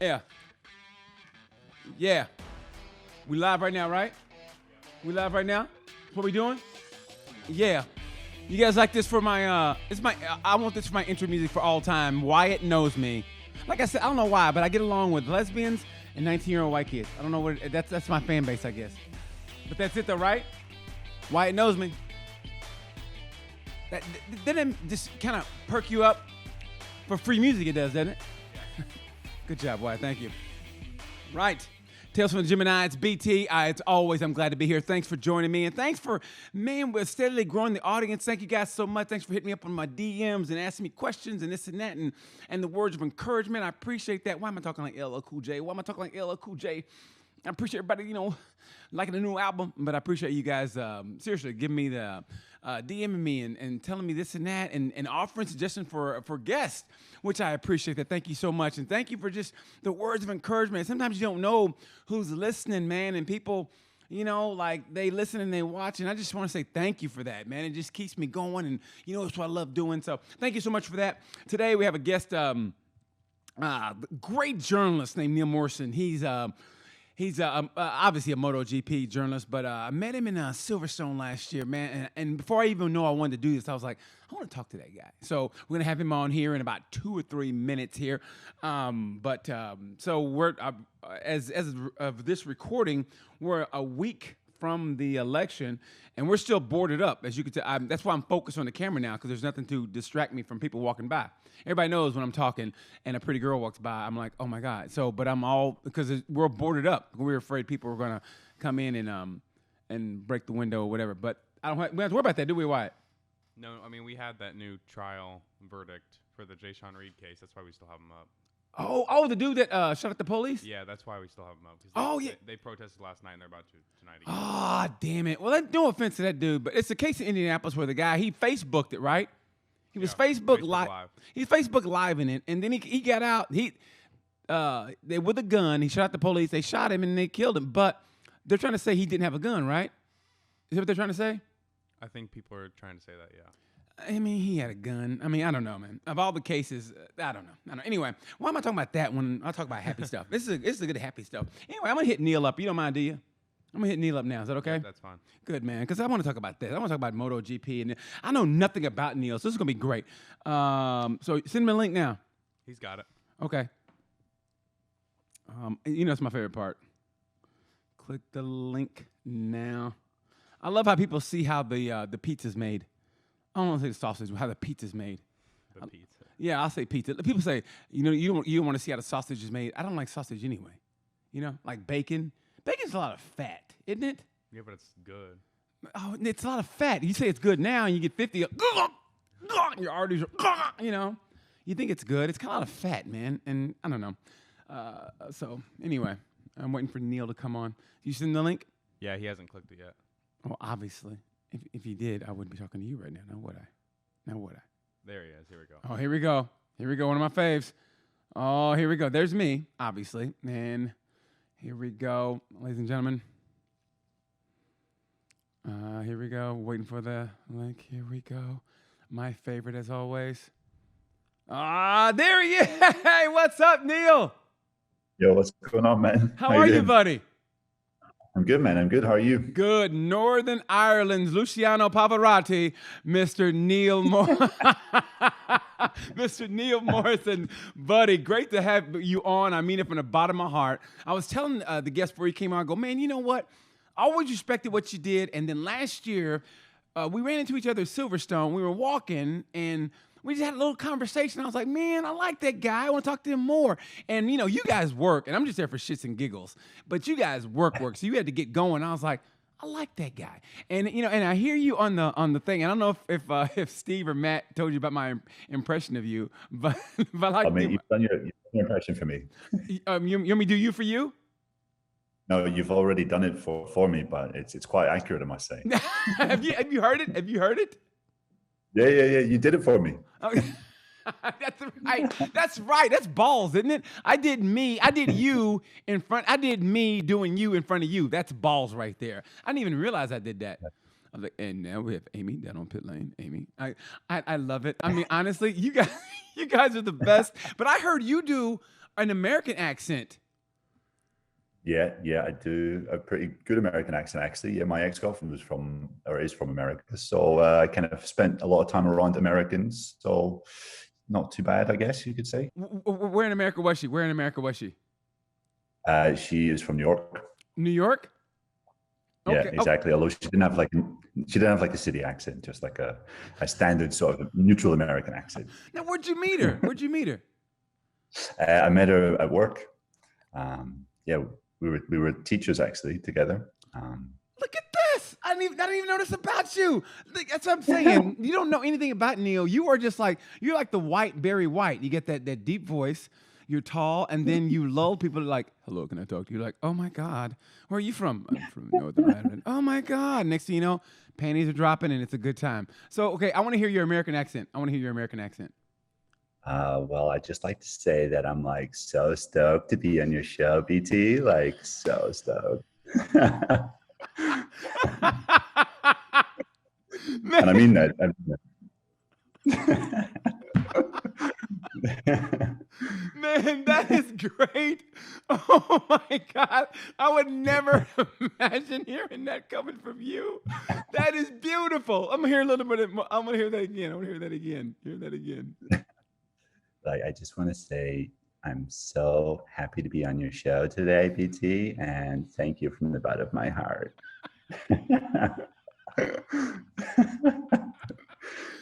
Yeah. Yeah. We live right now, right? We live right now? What we doing? Yeah. You guys like this for my, I want this for my intro music for all time. Wyatt knows me. Like I said, I don't know why, but I get along with lesbians and 19-year-old white kids. I don't know what, that's my fan base, I guess. But that's it though, right? Wyatt knows me. That didn't just kind of perk you up for free music, it does, doesn't it? Good job, Wyatt. Thank you. Right. Tales from the Gemini, it's BT. It's always, I'm glad to be here. Thanks for joining me. And thanks for, man, we're steadily growing the audience. Thank you guys so much. Thanks for hitting me up on my DMs and asking me questions and this and that and the words of encouragement. I appreciate that. Why am I talking like LL Cool J? Why am I talking like LL Cool J? I appreciate everybody, liking the new album, but I appreciate you guys seriously giving me the DMing me and telling me this and that and offering suggestions for guests, which I appreciate that. Thank you so much. And thank you for just the words of encouragement. Sometimes you don't know who's listening, man, and people, like they listen and they watch, and I just want to say thank you for that, man. It just keeps me going, and it's what I love doing. So thank you so much for that. Today we have a guest, great journalist named Neil Morrison. He's obviously a MotoGP journalist, but I met him in Silverstone last year, man. And before I even know I wanted to do this, I was like, I want to talk to that guy. So we're going to have him on here in about 2 or 3 minutes here. So we're, as of this recording, we're a week from the election, and we're still boarded up, as you can tell. That's why I'm focused on the camera now, because there's nothing to distract me from people walking by. Everybody knows when I'm talking and a pretty girl walks by, I'm like, oh my God. So, but I'm all, because we're boarded up. We're afraid people are going to come in and break the window or whatever. But we don't have to worry about that, do we, Wyatt? No, I mean, we had that new trial verdict for the Jay Sean Reed case. That's why we still have him up. Oh, the dude that shot at the police? Yeah, that's why we still have him up. They protested last night, and they're about to tonight again. Ah, damn it. Well, no offense to that dude, but it's a case in Indianapolis where the guy, he Facebooked it, right? He was Facebook Live. He's Facebook Live in it, and then he got out. They with a gun. He shot at the police. They shot him, and they killed him. But they're trying to say he didn't have a gun, right? Is that what they're trying to say? I think people are trying to say that, yeah. I mean, he had a gun. I mean, I don't know, man. Of all the cases, I don't know. Anyway, why am I talking about that when I talk about happy stuff? This is a good happy stuff. Anyway, I'm going to hit Neil up. You don't mind, do you? I'm going to hit Neil up now. Is that okay? Yeah, that's fine. Good, man, because I want to talk about this. I want to talk about MotoGP. And I know nothing about Neil, so this is going to be great. So send me a link now. He's got it. Okay. It's my favorite part. Click the link now. I love how people see how the pizza's made. I don't want to say the sausage, but how the pizza's made. The pizza. Yeah, I'll say pizza. People say, you don't want to see how the sausage is made. I don't like sausage anyway. Like bacon. Bacon's a lot of fat, isn't it? Yeah, but it's good. Oh, it's a lot of fat. You say it's good now, and you get 50. Your arteries are, You think it's good. It's kind of a lot of fat, man. And I don't know. So anyway, I'm waiting for Neil to come on. You send the link? Yeah, he hasn't clicked it yet. Well, obviously. If he did, I wouldn't be talking to you right now. Now would I? There he is. Here we go. Oh, here we go. Here we go. One of my faves. Oh, here we go. There's me, obviously. And here we go, ladies and gentlemen. Here we go. Waiting for the link. Here we go. My favorite, as always. There he is. Hey, what's up, Neil? Yo, what's going on, man? How are you, buddy? I'm good, man. I'm good. How are you? Good. Northern Ireland's Luciano Pavarotti, Mr. Neil Mr. Neil Morrison, buddy. Great to have you on. I mean it from the bottom of my heart. I was telling the guest before he came on, I go, man, you know what? I always respected what you did. And then last year, we ran into each other at Silverstone. We were walking, and we just had a little conversation. I was like, man, I like that guy. I want to talk to him more. And, you guys work, and I'm just there for shits and giggles. But you guys work. So you had to get going. I was like, I like that guy. And, and I hear you on the thing. And I don't know if Steve or Matt told you about my impression of you. But like, you've done your impression for me. You want me to do you for you? No, you've already done it for me, but it's quite accurate, I must say. Have you heard it? Have you heard it? Yeah. You did it for me. Okay. That's right. That's right. That's balls, isn't it? I did you in front. I did me doing you in front of you. That's balls right there. I didn't even realize I did that. I was like, and now we have Amy down on pit lane. Amy, I love it. I mean, honestly, you guys are the best. But I heard you do an American accent. Yeah, I do a pretty good American accent, actually. Yeah, my ex-girlfriend is from America. So I kind of spent a lot of time around Americans. So not too bad, I guess you could say. Where in America was she? Where in America was she? She is from New York. New York? Yeah, Okay. exactly. Although she didn't have like a city accent, just like a standard sort of neutral American accent. Now, where'd you meet her? Where'd you meet her? I met her at work. Yeah, we were teachers actually together. Look at this! I didn't even notice about you. That's what I'm saying. You don't know anything about Neil. You are just like you're like the white Barry White. You get that deep voice. You're tall, and then you lull people like, "Hello, can I talk to you?" Like, "Oh my God, where are you from?" "I'm from Northern Ireland." "Oh my God!" Next thing you know, panties are dropping, and it's a good time. So, okay, I want to hear your American accent. Well, I'd just like to say that I'm like so stoked to be on your show, BT. Like so stoked. And I mean that. Man, that is great. Oh my God. I would never imagine hearing that coming from you. That is beautiful. I'm gonna hear a little bit more. I'm gonna hear that again. Hear that again. Like, I just want to say I'm so happy to be on your show today, BT, and thank you from the bottom of my heart.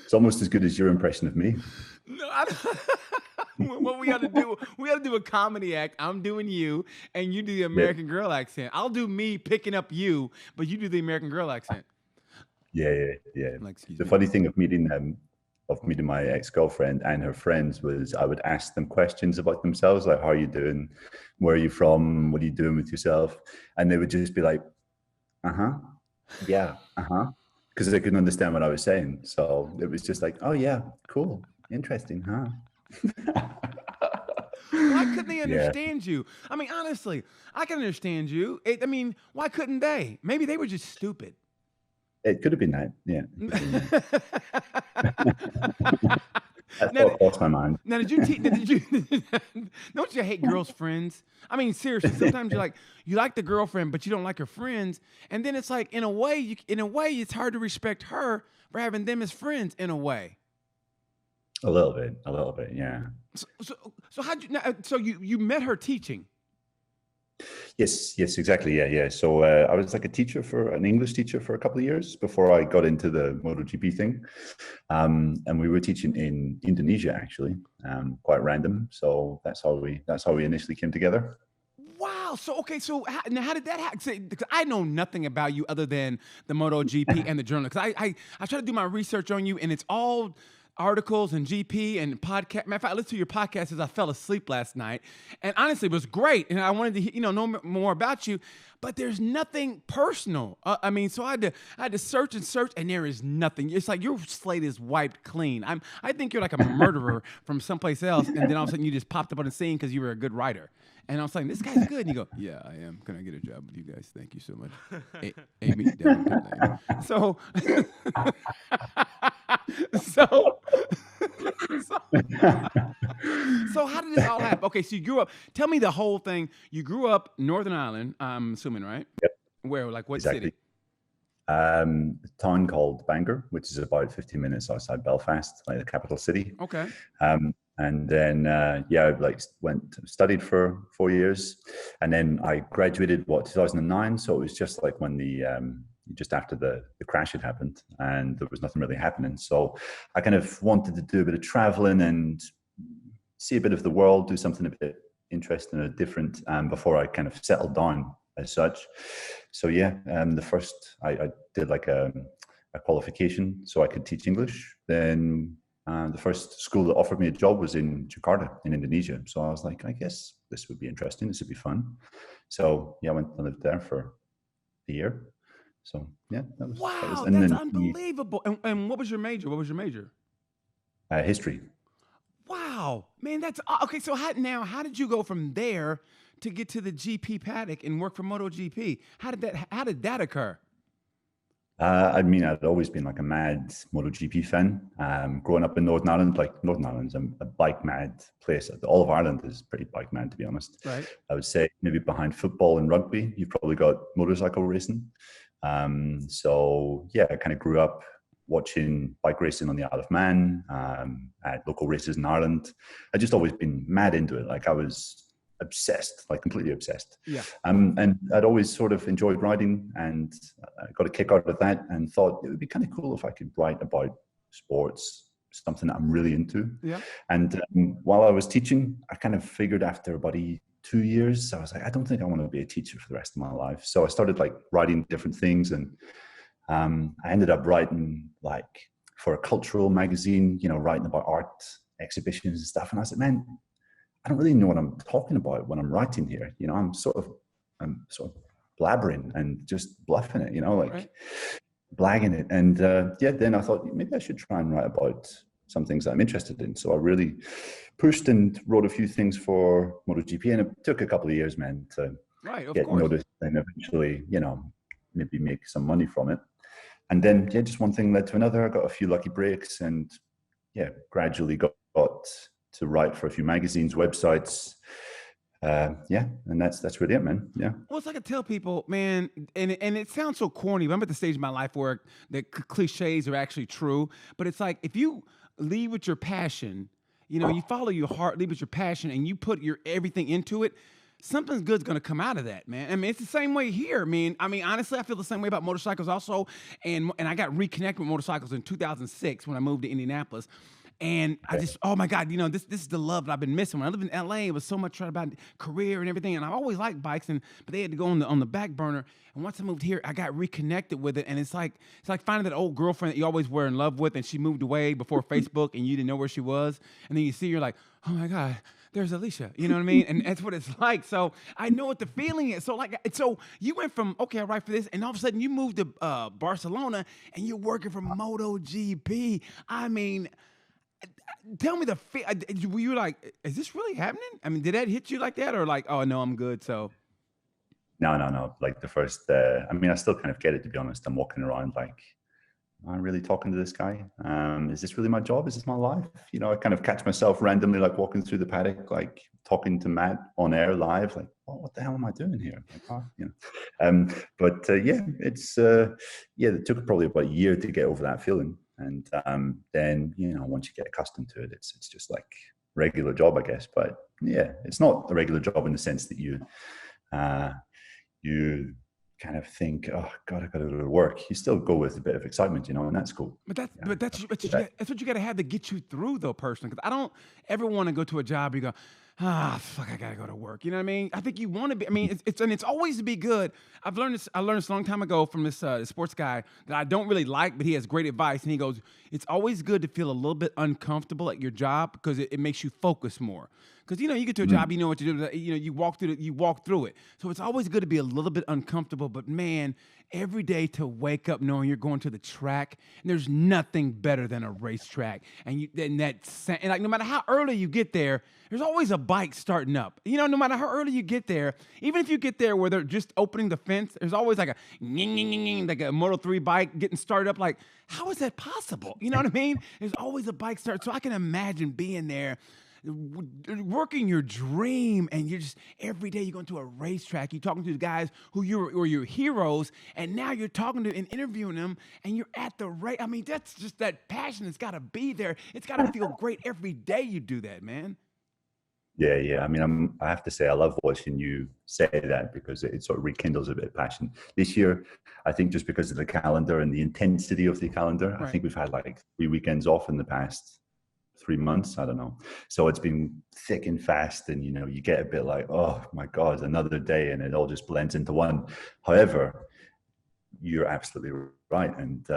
It's almost as good as your impression of me. No, I don't. What we got to do? We got to do a comedy act. I'm doing you, and you do the American Girl accent. I'll do me picking up you, but you do the American Girl accent. Yeah. Like, The funny thing of meeting my ex-girlfriend and her friends was I would ask them questions about themselves, like, how are you doing? Where are you from? What are you doing with yourself? And they would just be like, yeah, because they couldn't understand what I was saying. So it was just like, oh yeah, cool, interesting, huh? Why couldn't they understand you? I mean, honestly, I can understand you. Why couldn't they? Maybe they were just stupid. It could have been that, yeah. That's what crossed my mind. Now, did you don't you hate girls' friends? I mean, seriously, sometimes you like the girlfriend, but you don't like her friends, and then it's like in a way, it's hard to respect her for having them as friends in a way. A little bit, yeah. So how'd you? So you met her teaching? Yes, exactly. Yeah. So I was like an English teacher for a couple of years before I got into the MotoGP thing. And we were teaching in Indonesia, actually, quite random. So that's how we initially came together. Wow. So how did that happen? Because I know nothing about you other than the MotoGP and the journal. Because I try to do my research on you, and it's all articles and GP and podcast. Matter of fact, I listened to your podcast as I fell asleep last night, and honestly, it was great. And I wanted to know more about you, but there's nothing personal. So I had to search, and there is nothing. It's like your slate is wiped clean. I think you're like a murderer from someplace else, and then all of a sudden you just popped up on the scene because you were a good writer. And I was like, this guy's good. And you go, yeah, I am. Can I get a job with you guys? Thank you so much. Amy down in Pit Lane. So how did this all happen? Okay, so you grew up. Tell me the whole thing. You grew up Northern Ireland, I'm assuming, right? Yep. Where? Like what Exactly. city? A town called Bangor, which is about 15 minutes outside Belfast, like the capital city. Okay. And then I studied for 4 years, and then I graduated 2009. So it was just like when just after the crash had happened, and there was nothing really happening. So I kind of wanted to do a bit of traveling and see a bit of the world, do something a bit interesting and different, before I kind of settled down as such. So the first I did like a qualification so I could teach English. Then the first school that offered me a job was in Jakarta in Indonesia. So I was like, I guess this would be interesting. This would be fun. So I went and lived there for a year. So that was wow, that's unbelievable. And what was your major? History. Wow, man, that's okay. So how did you go from there to get to the GP paddock and work for MotoGP? How did that occur? I mean, I'd always been like a mad MotoGP fan. Growing up in Northern Ireland, like Northern Ireland's a bike mad place. All of Ireland is pretty bike mad, to be honest. Right. I would say maybe behind football and rugby, you've probably got motorcycle racing. So yeah, I kind of grew up watching bike racing on the Isle of Man, at local races in Ireland. I just always been mad into it. Like I was obsessed, like completely obsessed. Yeah. And I'd always sort of enjoyed writing, and I got a kick out of that, and thought it would be kind of cool if I could write about sports, something that I'm really into. Yeah. And while I was teaching, I kind of figured after about 2 years, I was like, I don't think I want to be a teacher for the rest of my life. So I started like writing different things, and I ended up writing like for a cultural magazine, you know, writing about art exhibitions and stuff. And I said, man, I don't really know what I'm talking about when I'm writing here. You know, I'm sort of blabbering and just bluffing it, you know, like right. blagging it. And then I thought maybe I should try and write about some things that I'm interested in. So I really pushed and wrote a few things for MotoGP, and it took a couple of years, man, to get noticed and eventually, you know, maybe make some money from it. And then, yeah, just one thing led to another. I got a few lucky breaks, and yeah, gradually got to write for a few magazines, websites. And that's really it, man. Yeah. Well, it's like I tell people, man, and it sounds so corny, but I'm at the stage of my life where the cliches are actually true. But it's like if you lead with your passion, you know, you follow your heart, lead with your passion, and you put your everything into it, something good's gonna come out of that, man. I mean, it's the same way here. I mean, honestly, I feel the same way about motorcycles also. And I got reconnected with motorcycles in 2006 when I moved to Indianapolis. And I just, oh my God, you know, this is the love that I've been missing. When I lived in LA, it was so much about career and everything. And I always liked bikes, but they had to go on the back burner. And once I moved here, I got reconnected with it. And it's like finding that old girlfriend that you always were in love with, and she moved away before Facebook, and you didn't know where she was. And then you see her like, oh my God, there's Alicia. You know what I mean? And that's what it's like. So I know what the feeling is. So you went from, okay, I write for this, and all of a sudden you moved to Barcelona, and you're working for MotoGP. I mean, tell me were you like, is this really happening? I mean, did that hit you like that, or like, oh no, I'm good? So no. Like the first, I mean, I still kind of get it, to be honest. I'm walking around like, am I really talking to this guy? Is this really my job? Is this my life? You know, I kind of catch myself randomly like walking through the paddock, like talking to Matt on air live, like, oh, what the hell am I doing here? Like, oh, you know. It took probably about a year to get over that feeling. And then, you know, once you get accustomed to it, it's just like regular job, I guess. But yeah, it's not a regular job in the sense that you kind of think, oh God, I got to go to work. You still go with a bit of excitement, you know, and that's cool. But that's what you got to have to get you through, though, personally. Because I don't ever want to go to a job where you go, fuck, I gotta go to work. You know what I mean? I think you want to be. I mean, it's always to be good. I learned this a long time ago from this sports guy that I don't really like, but he has great advice. And he goes, it's always good to feel a little bit uncomfortable at your job because it makes you focus more. Because, you know, you get to a job, you know what to do. You know, you walk through it. So it's always good to be a little bit uncomfortable. But man, every day to wake up knowing you're going to the track, and there's nothing better than a racetrack. And like no matter how early you get there, there's always a bike starting up. You know, no matter how early you get there, even if you get there where they're just opening the fence, there's always like a like a Moto 3 bike getting started up. Like, how is that possible? You know what I mean? There's always a bike start. So I can imagine being there, working your dream, and you're just every day you're going to a racetrack, you're talking to the guys who were your heroes, and now you're talking to and interviewing them, and you're at the race. I mean, that's just that passion. It's got to be there. It's got to feel great every day you do that, man. Yeah. I mean, I have to say, I love watching you say that because it sort of rekindles a bit of passion. This year, I think just because of the calendar and the intensity of the calendar, right. I think we've had like 3 weekends off in the past 3 months. I don't know. So it's been thick and fast, and, you know, you get a bit like, oh my God, another day, and it all just blends into one. However, you're absolutely right. And,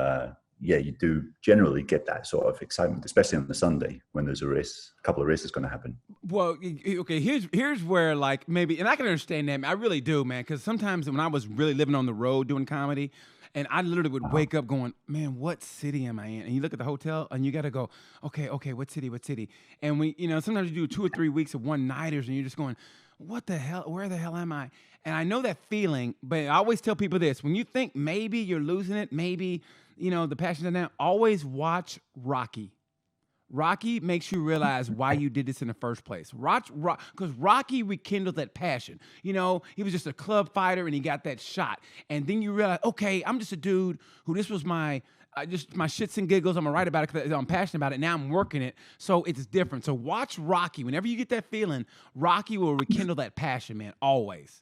you do generally get that sort of excitement, especially on the Sunday when there's a couple of races going to happen. Well, okay, here's where, like, maybe, and I can understand that, I really do, man, because sometimes when I was really living on the road doing comedy, and I literally would wake up going, man, what city am I in? And you look at the hotel, and you got to go, okay, what city? And we, you know, sometimes you do 2 or 3 weeks of one-nighters, and you're just going, what the hell? Where the hell am I? And I know that feeling, but I always tell people this: when you think maybe you're losing it, maybe the passion's down, always watch Rocky. Rocky makes you realize why you did this in the first place. Because Rocky rekindled that passion. He was just a club fighter and he got that shot. And then you realize, okay, I'm just a dude who this was my shits and giggles. I'm going to write about it because I'm passionate about it. Now I'm working it. So it's different. So watch Rocky. Whenever you get that feeling, Rocky will rekindle that passion, man, always.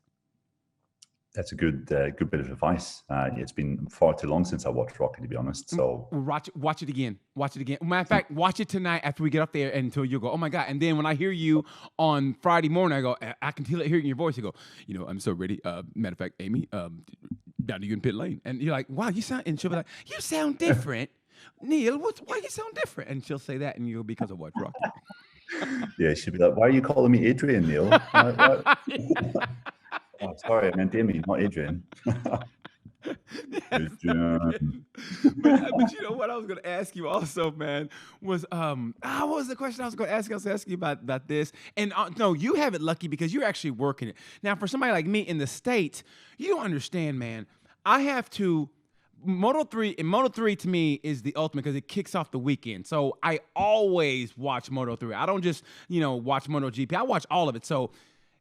That's a good bit of advice. It's been far too long since I watched Rocky, to be honest. So watch it again. Watch it again. Matter of fact, watch it tonight after we get up there until you go, oh my God. And then when I hear you on Friday morning, I go, I can hear it in your voice. You go, I'm so ready. Matter of fact, Amy, down to you in pit lane. And you're like, wow, you sound, and she'll be like, you sound different. Neil, why you sound different? And she'll say that, and you'll because of what, Rocky. Yeah, she'll be like, why are you calling me Adrian, Neil? Oh, sorry, I meant Amy, not Adrian. Adrian. But you know what I was going to ask you also, man, was what was the question I was going to ask you? I was asking you about this. And no, you have it lucky because you're actually working it. Now, for somebody like me in the States, you don't understand, man. I have to Moto 3 to me is the ultimate because it kicks off the weekend. So I always watch Moto 3. I don't just, watch MotoGP. I watch all of it. So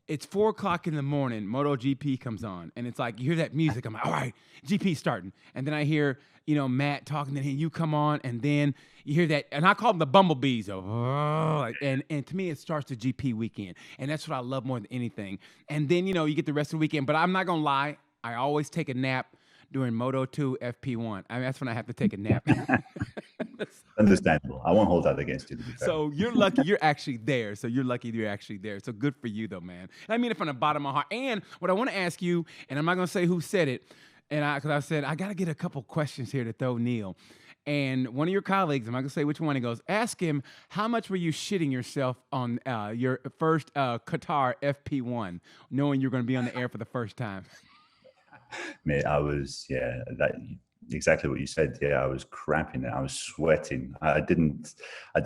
it's 4:00 in the morning. MotoGP comes on, and it's like you hear that music. I'm like, all right, GP starting, and then I hear Matt talking. Then you come on, and then you hear that, and I call them the bumblebees. And to me, it starts the GP weekend, and that's what I love more than anything. And then you get the rest of the weekend. But I'm not gonna lie, I always take a nap during Moto 2 FP1. I mean, that's when I have to take a nap. Understandable. I won't hold that against you, to be fair. So you're lucky you're actually there. So good for you, though, man. And I mean it from the bottom of my heart. And what I want to ask you, and I'm not going to say who said it, because I said, I got to get a couple questions here to throw Neil. And one of your colleagues, I'm not going to say which one, he goes, ask him, how much were you shitting yourself on your first Qatar FP1, knowing you're going to be on the air for the first time? Mate, I was, exactly what you said. Yeah, I was crapping it. I was sweating. I didn't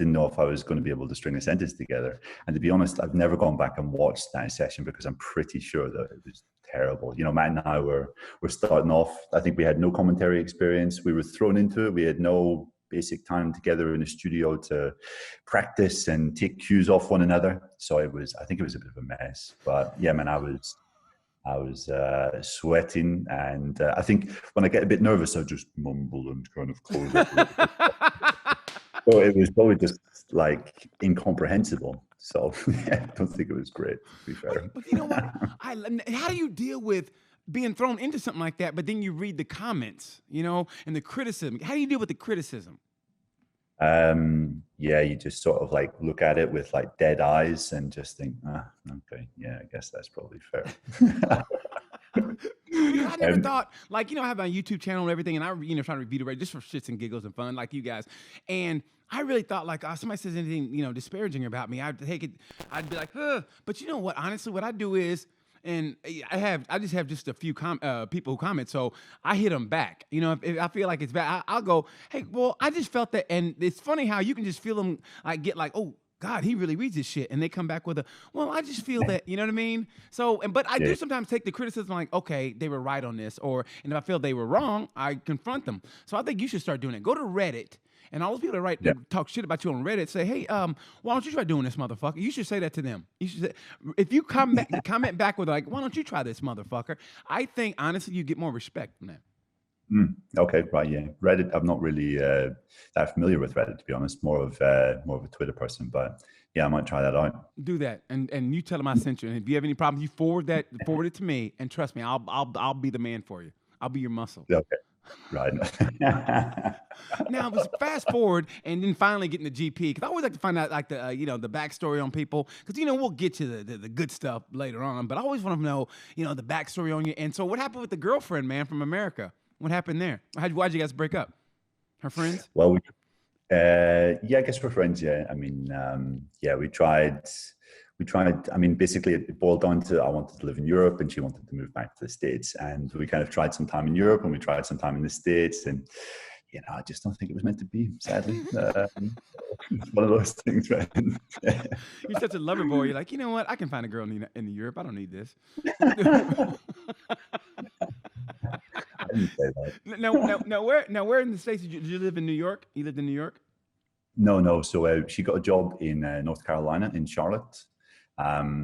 know if I was going to be able to string a sentence together. And to be honest, I've never gone back and watched that session because I'm pretty sure that it was terrible. Matt and I were starting off. I think we had no commentary experience. We were thrown into it. We had no basic time together in a studio to practice and take cues off one another. So I think it was a bit of a mess. But yeah, man, I was sweating, and I think when I get a bit nervous, I just mumble and kind of close up a little bit. So it was probably just like incomprehensible. So yeah, I don't think it was great, to be fair. But you know what? How do you deal with being thrown into something like that, but then you read the comments, and the criticism? How do you deal with the criticism? You just sort of like look at it with like dead eyes and just think, okay, yeah, I guess that's probably fair. I never thought, I have my YouTube channel and everything, and I, trying to review the race just for shits and giggles and fun, like you guys. And I really thought, somebody says anything, disparaging about me, I'd take it, I'd be like, but you know what? Honestly, what I do is, and I just have a few people who comment, so I hit them back. If I feel like it's bad, I'll go, hey, well, I just felt that, and it's funny how you can just feel them get like, oh God, he really reads this shit, and they come back with well, I just feel that, you know what I mean? So, but I do sometimes take the criticism like, okay, they were right on this, and if I feel they were wrong, I confront them. So I think you should start doing it. Go to Reddit. And all those people that talk shit about you on Reddit say, hey, why don't you try doing this, motherfucker? You should say that to them. You should say, if you comment back with why don't you try this, motherfucker? I think, honestly, you get more respect from that. Okay, right, yeah. Reddit, I'm not really that familiar with Reddit, to be honest. More of a Twitter person, but yeah, I might try that out. Do that, and you tell them I sent you. And if you have any problems, you forward it to me, and trust me, I'll be the man for you. I'll be your muscle. Okay. Right. Now, it was fast forward and then finally getting the GP, because I always like to find out the backstory on people, because we'll get to the good stuff later on, but I always want to know the backstory on you. And so what happened with the girlfriend, man, from America? What happened there? Why'd you guys break up? Her friends? Well, I guess we're friends. Yeah, I mean, we tried. I mean, basically it boiled down to I wanted to live in Europe and she wanted to move back to the States. And we kind of tried some time in Europe and we tried some time in the States. And I just don't think it was meant to be, sadly. It's one of those things, right? You're such a lover boy. You're like, you know what? I can find a girl in Europe. I don't need this. I didn't say that. Where in the States did you live in New York? You lived in New York? No. So she got a job in North Carolina, in Charlotte,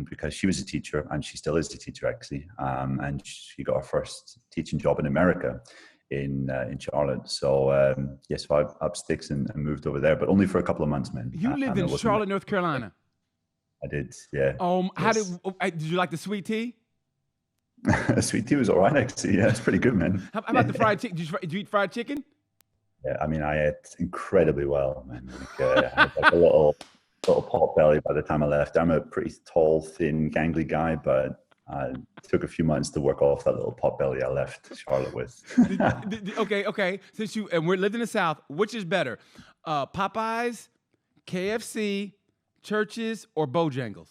because she was a teacher, and she still is a teacher, actually. And she got her first teaching job in America, in Charlotte. So so I up sticks and moved over there, but only for a couple of months, man. You lived in Charlotte, North Carolina. I did, yeah. How did you like the sweet tea? Sweet tea was all right, actually. Yeah, it's pretty good, man. How about the fried chicken? Did you eat fried chicken? Yeah, I mean, I ate incredibly well, man. I had like a little pot belly by the time I left. I'm a pretty tall, thin, gangly guy, but it took a few months to work off that little pot belly I left Charlotte with. Okay. Since we lived in the South, which is better, Popeyes, KFC, Church's, or Bojangles?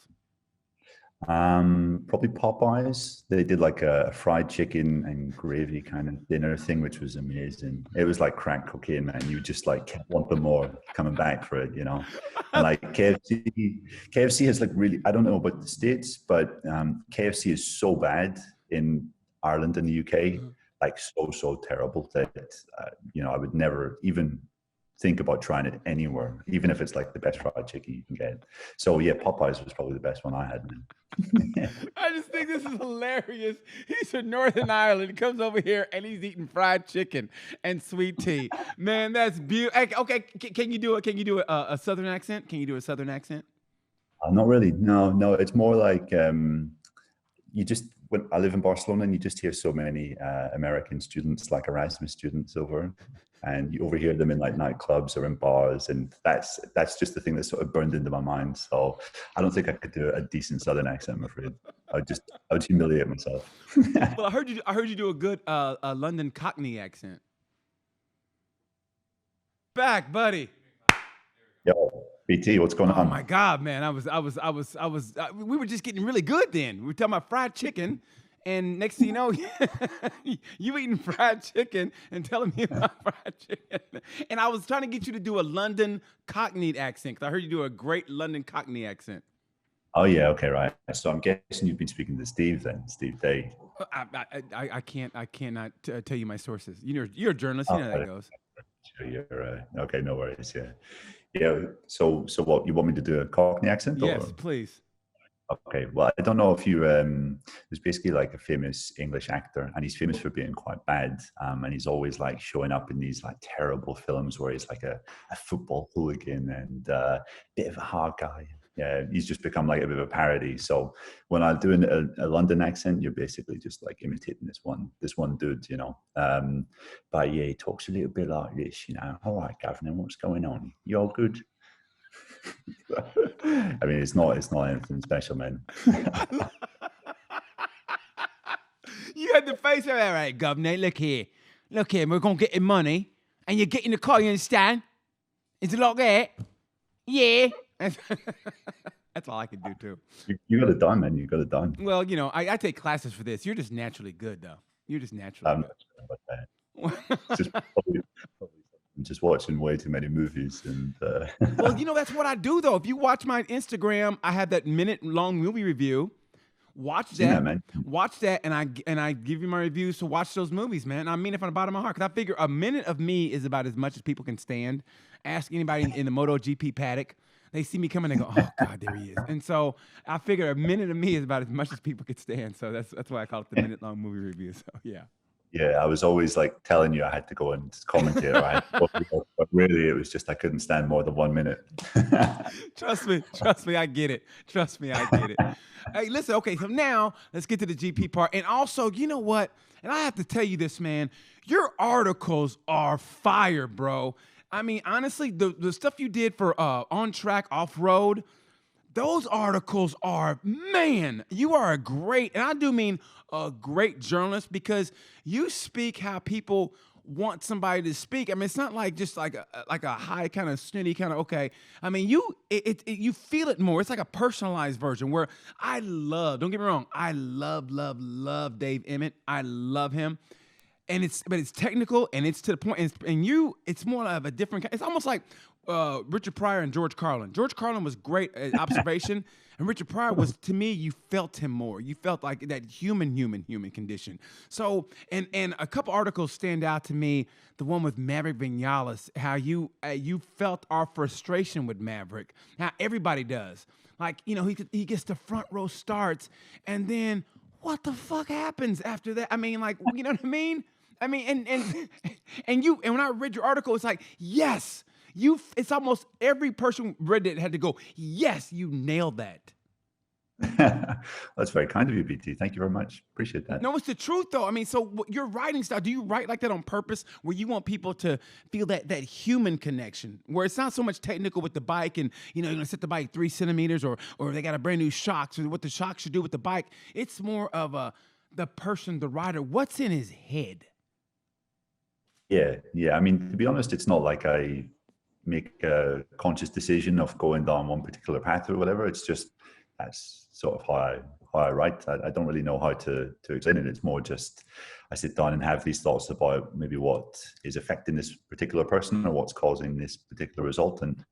Probably Popeyes. They did like a fried chicken and gravy kind of dinner thing, which was amazing. It was like crack cocaine, man. You just like want them more, coming back for it, And like KFC has like really, I don't know about the States, but KFC is so bad in Ireland and the UK, like so terrible that I would never even think about trying it anywhere, even if it's like the best fried chicken you can get. So yeah, Popeyes was probably the best one I had, man. I just think this is hilarious. He's from Northern Ireland. He comes over here and he's eating fried chicken and sweet tea. Man, that's beautiful. Okay, can you do a Southern accent? Can you do a Southern accent? Not really. No. It's more like when I live in Barcelona, and you just hear so many American students, like Erasmus students, over, and you overhear them in like nightclubs or in bars, and that's just the thing that's sort of burned into my mind. So I don't think I could do a decent Southern accent, I'm afraid. I would humiliate myself. Well, I heard you do a good London Cockney accent. Back, buddy. Yo, BT, what's going on? Oh my God, man! We were just getting really good then. We were talking about fried chicken, and next thing you know, you eating fried chicken and telling me about fried chicken. And I was trying to get you to do a London Cockney accent, because I heard you do a great London Cockney accent. Oh yeah, okay, right. So I'm guessing you've been speaking to Steve then, Steve Day. I cannot tell you my sources. You're a journalist. You know how that goes. Sure, you're okay. No worries. Yeah. So what, you want me to do a Cockney accent? Yes, please. Okay. Well, I don't know if you. There's basically like a famous English actor, and he's famous for being quite bad. And he's always like showing up in these like terrible films where he's like a football hooligan and a bit of a hard guy. Yeah, he's just become like a bit of a parody. So when I'm doing a London accent, you're basically just like imitating this one dude, But yeah, he talks a little bit like this, All right, Governor, what's going on? You all good? I mean, it's not anything special, man. You had the face of, all right, Governor, look here, we're going to get the money, and you get in the car, you understand? Is it like that? Yeah. That's all I can do too. You got it done, man. You got it done. Well, I take classes for this. You're just naturally good, though. You're just naturally good. Not sure about that. probably just watching way too many movies, and Well, that's what I do, though. If you watch my Instagram, I have that minute-long movie review. Watch that, yeah, man. Watch that, and I give you my reviews. So watch those movies, man. I mean it from the bottom of my heart, because I figure a minute of me is about as much as people can stand. Ask anybody in the MotoGP paddock. They see me coming and go, oh God, there he is. And so I figure a minute of me is about as much as people could stand. So that's why I call it the minute-long movie review. So yeah. Yeah, I was always like telling you I had to go and commentate, but really it was just I couldn't stand more than 1 minute. Trust me, I get it. Hey, listen, okay, so now let's get to the GP part. And also, you know what? And I have to tell you this, man. Your articles are fire, bro. I mean, honestly, the stuff you did for On Track Off-Road, those articles are, man, you are a great, and I do mean a great journalist, because you speak how people want somebody to speak. I mean, it's not like just like a high kind of snooty kind of, okay. I mean, you feel it more. It's like a personalized version where don't get me wrong, I love Dave Emmett. I love him. but it's technical and it's to the point. And it's more of a different. It's almost like Richard Pryor and George Carlin. George Carlin was great at observation, and Richard Pryor was, to me, you felt him more. You felt like that human condition. So, and a couple articles stand out to me. The one with Maverick Vinales, how you felt our frustration with Maverick. How everybody does. Like, he gets the front row starts, and then what the fuck happens after that? I mean, like, you know what I mean? I mean, and when I read your article, it's like, yes. It's almost every person read it had to go, yes, you nailed that. That's very kind of you, BT. Thank you very much. Appreciate that. No, it's the truth, though. I mean, so your writing style, do you write like that on purpose, where you want people to feel that human connection, where it's not so much technical with the bike and, you're going to set the bike 3 centimeters or they got a brand new shocks or what the shocks should do with the bike. It's more of the person, the rider, what's in his head. Yeah. I mean, to be honest, it's not like I make a conscious decision of going down one particular path or whatever. It's just, that's sort of how I write. I don't really know how to explain it. It's more just I sit down and have these thoughts about maybe what is affecting this particular person or what's causing this particular result, and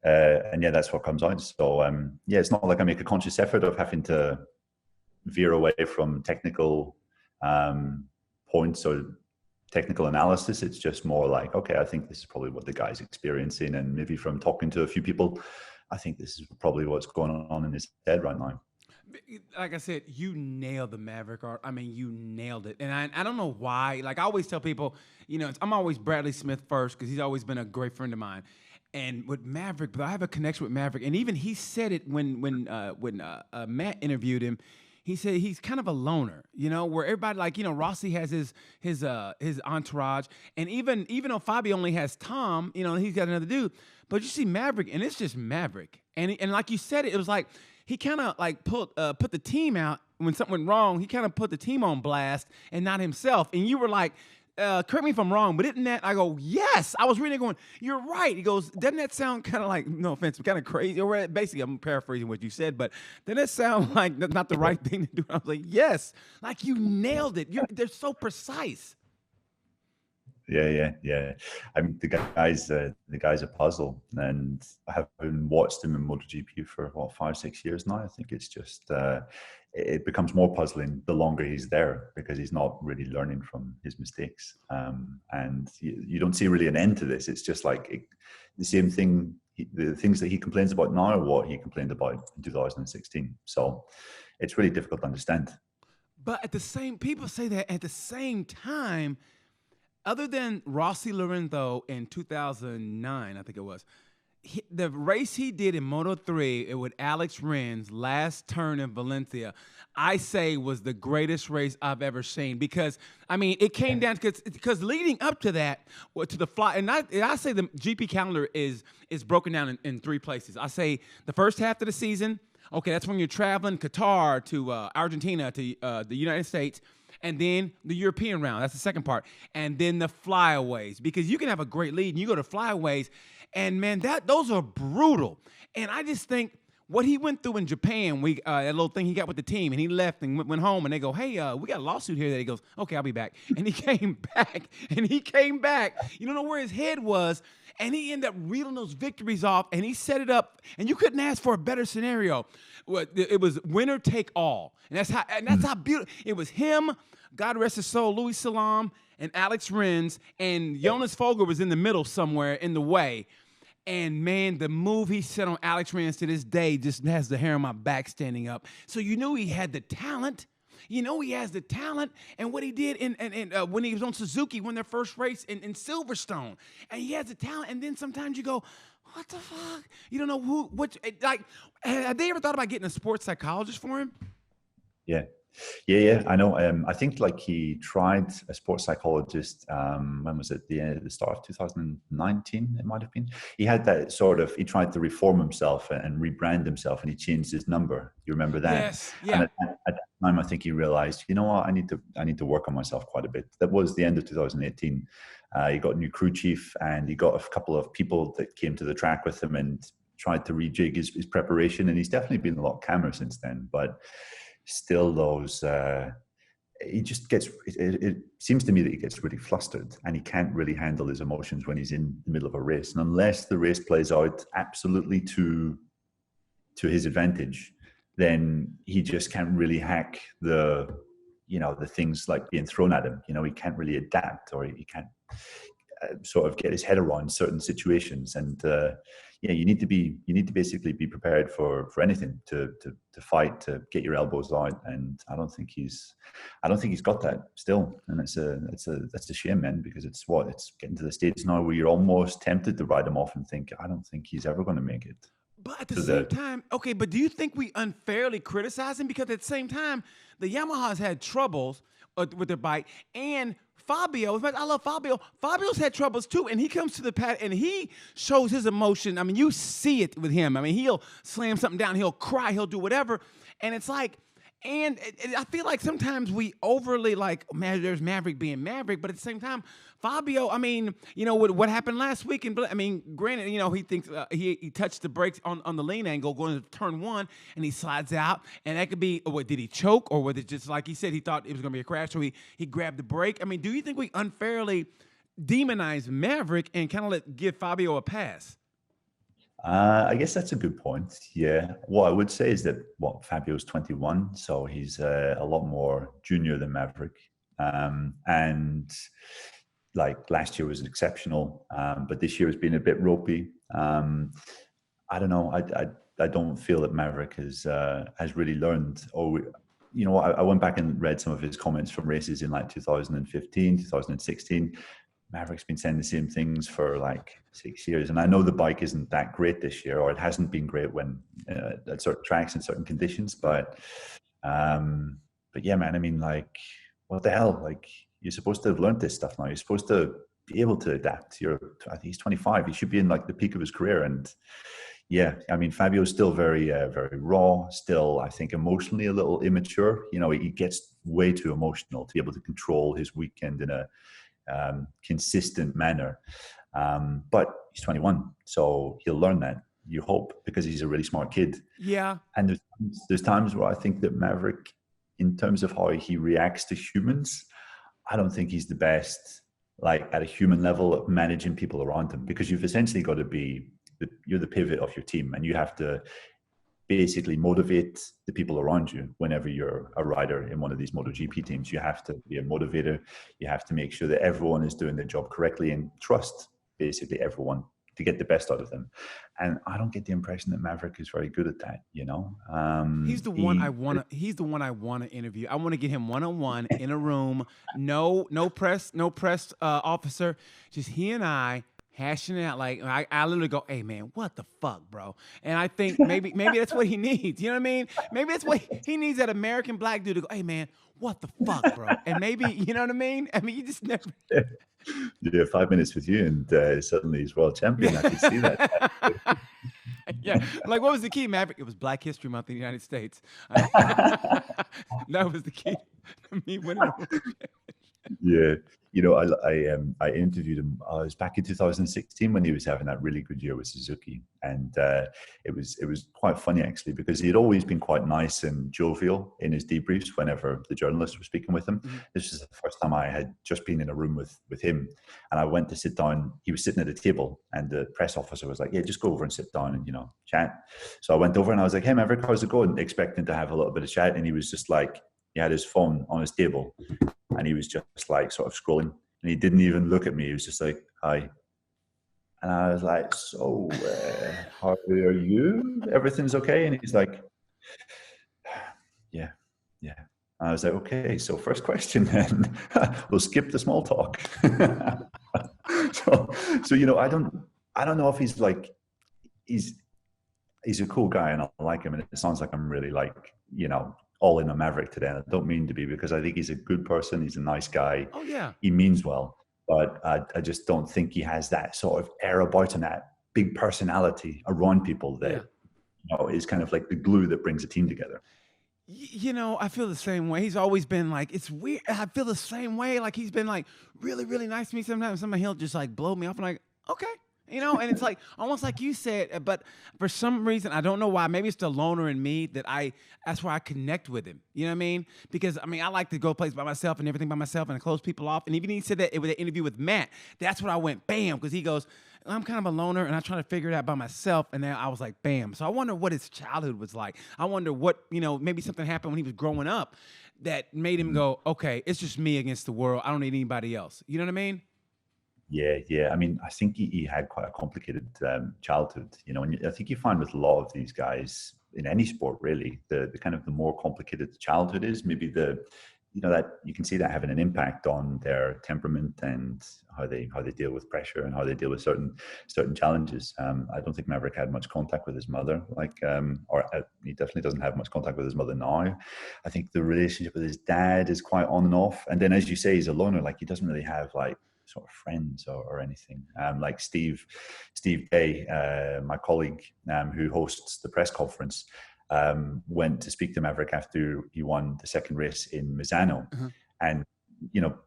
yeah, that's what comes out. So yeah, it's not like I make a conscious effort of having to veer away from technical points or technical analysis. It's just more like, okay, I think this is probably what the guy's experiencing, and maybe from talking to a few people, I think this is probably what's going on in his head right now. Like I said, you nailed the Maverick art. I mean, you nailed it. And I don't know why. Like I always tell people, I'm always Bradley Smith first because he's always been a great friend of mine. And with Maverick, but I have a connection with Maverick. And even he said it when Matt interviewed him. He said he's kind of a loner, where everybody, like, Rossi has his entourage, and even though Fabio only has Tom, he's got another dude, but you see Maverick, and it's just Maverick, and like you said, it was like he kind of like put the team out when something went wrong. He kind of put the team on blast and not himself, and you were like, correct me if I'm wrong, but isn't that? I go, yes. I was reading it going, you're right. He goes, doesn't that sound kind of like, no offense, kind of crazy? Or basically, I'm paraphrasing what you said, but doesn't that sound like that's not the right thing to do? I was like, yes. Like you nailed it. They're so precise. Yeah. I mean, the guy's a puzzle, and I haven't watched him in MotoGP for 5-6 years now. I think it's just it becomes more puzzling the longer he's there, because he's not really learning from his mistakes, and you don't see really an end to this. It's just like the same thing. The things that he complains about now are what he complained about in 2016. So it's really difficult to understand. But people say that at the same time. Other than Rossi Lorenzo in 2009, I think it was, the race he did in Moto 3 with Alex Rins, last turn in Valencia, I say was the greatest race I've ever seen, because, I mean, it came down because leading up to that, to the fly, and I say the GP calendar is broken down in 3 places. I say the first half of the season, okay, that's when you're traveling Qatar to Argentina to the United States. And then the European round, that's the second part. And then the flyaways, because you can have a great lead and you go to flyaways, and man, those are brutal. And I just think what he went through in Japan, that little thing he got with the team, and he left and went home, and they go, hey, we got a lawsuit here. That he goes, okay, I'll be back. And he came back, You don't know where his head was, and he ended up reeling those victories off, and he set it up, and you couldn't ask for a better scenario. It was winner take all, and that's how beautiful it was. Him, God rest his soul, Louis Salam and Alex Rins, and Jonas Folger was in the middle somewhere in the way. And man, the move he set on Alex Rins to this day just has the hair on my back standing up. So you knew he had the talent. He has the talent, and what he did when he was on Suzuki, won their first race in Silverstone, and he has the talent. And then sometimes you go, what the fuck? You don't know like, have they ever thought about getting a sports psychologist for him? Yeah, I know. I think like he tried a sports psychologist. When was it? The start of 2019, it might have been. He had that he tried to reform himself and rebrand himself, and he changed his number. You remember that? Yes. Yeah. And at that time, I think he realized, you know what, I need to work on myself quite a bit. That was the end of 2018. He got a new crew chief, and he got a couple of people that came to the track with him and tried to rejig his preparation. And he's definitely been a lot calmer since then. But still, those he just gets, it seems to me that he gets really flustered and he can't really handle his emotions when he's in the middle of a race. And unless the race plays out absolutely to his advantage, then he just can't really hack the things like being thrown at him. He can't really adapt, or he can't sort of get his head around certain situations. And you need to basically be prepared for anything, to fight, to get your elbows out. And I don't think he's got that still. And that's a shame, man, because it's getting to the stage now where you're almost tempted to write him off and think, I don't think he's ever going to make it. But at the same time, okay, but do you think we unfairly criticize him? Because at the same time, the Yamaha's had troubles with their bike, and Fabio, I love Fabio. Fabio's had troubles too, and he comes to the pad and he shows his emotion. I mean, you see it with him. I mean, he'll slam something down, he'll cry, he'll do whatever, and it's like, and I feel like sometimes we overly like, man, there's Maverick being Maverick, but at the same time, Fabio, I mean, what happened last week, and I mean, granted, he thinks he touched the brakes on the lean angle going to turn one, and he slides out, and that could be, what, did he choke, or was it just like he said, he thought it was going to be a crash, so he grabbed the brake? I mean, do you think we unfairly demonize Maverick and kind of give Fabio a pass? I guess that's a good point. Yeah. What I would say is that Fabio's 21, so he's a lot more junior than Maverick. And like last year was exceptional, but this year has been a bit ropey. I don't know. I don't feel that Maverick has really learned. I went back and read some of his comments from races in like 2015, 2016. Maverick's been saying the same things for like 6 years, and I know the bike isn't that great this year, or it hasn't been great when at certain tracks in certain conditions. But yeah, man. I mean, like, what the hell? Like, you're supposed to have learned this stuff now. You're supposed to be able to adapt. I think he's 25. He should be in like the peak of his career. And yeah, I mean, Fabio's still very, very raw. Still, I think emotionally a little immature. He gets way too emotional to be able to control his weekend in a consistent manner, but he's 21, so he'll learn that, you hope, because he's a really smart kid. Yeah. And there's times where I think that Maverick, in terms of how he reacts to humans, I don't think he's the best, like at a human level, of managing people around him, because you've essentially got to be you're the pivot of your team, and you have to basically motivate the people around you. Whenever you're a rider in one of these MotoGP teams, you have to be a motivator. You have to make sure that everyone is doing their job correctly and trust basically everyone to get the best out of them. And I don't get the impression that Maverick is very good at that. He's the one I want to interview. I want to get him one-on-one in a room. No press officer. Just he and I hashing it out. Like, I literally go, hey man, what the fuck, bro? And I think maybe that's what he needs. You know what I mean? Maybe that's what he needs, that American black dude to go, hey man, what the fuck, bro? And maybe, you know what I mean? I mean, you just never. Yeah, 5 minutes with you, and suddenly he's world champion. I can see that. Yeah, like, what was the key, Maverick? It was Black History Month in the United States. That was the key to me winning. Yeah, I interviewed him. I was back in 2016 when he was having that really good year with Suzuki, and it was quite funny actually, because he had always been quite nice and jovial in his debriefs whenever the journalists were speaking with him. Mm-hmm. This was the first time I had just been in a room with him, and I went to sit down. He was sitting at a table, and the press officer was like, "Yeah, just go over and sit down and chat." So I went over and I was like, "Hey, Maverick, how's it going?" Expecting to have a little bit of chat, and he was just like, he had his phone on his table. And he was just like sort of scrolling, and he didn't even look at me. He was just like, "Hi." And I was like, "So, how are you? Everything's okay?" And he's like, yeah. And I was like, "Okay, so first question then." We'll skip the small talk. so I don't know if he's like, he's a cool guy and I like him, and it sounds like I'm really like, all in a Maverick today. And I don't mean to be, because I think he's a good person. He's a nice guy. Oh yeah. He means well, but I just don't think he has that sort of air about him, that big personality around people that is kind of like the glue that brings a team together. I feel the same way. He's always been like, it's weird. I feel the same way. Like, he's been like really, really nice to me sometimes. Sometimes he'll just like blow me off and like, okay. And it's like almost like you said, but for some reason, I don't know why. Maybe it's the loner in me that's where I connect with him. You know what I mean? Because I like to go places by myself and everything by myself and I close people off. And even he said that with the interview with Matt, that's when I went bam, because he goes, I'm kind of a loner and I'm trying to figure it out by myself. And then I was like, bam. So I wonder what his childhood was like. I wonder what, maybe something happened when he was growing up that made him go, okay, it's just me against the world. I don't need anybody else. You know what I mean? Yeah. I mean, I think he had quite a complicated childhood, and I think you find with a lot of these guys in any sport, really, the kind of the more complicated the childhood is, maybe that you can see that having an impact on their temperament and how they deal with pressure and how they deal with certain challenges. I don't think Maverick had much contact with his mother, he definitely doesn't have much contact with his mother now. I think the relationship with his dad is quite on and off. And then, as you say, he's a loner. Like, he doesn't really have sort of friends or anything. Like Steve Day, my colleague who hosts the press conference, went to speak to Maverick after he won the second race in Misano. And,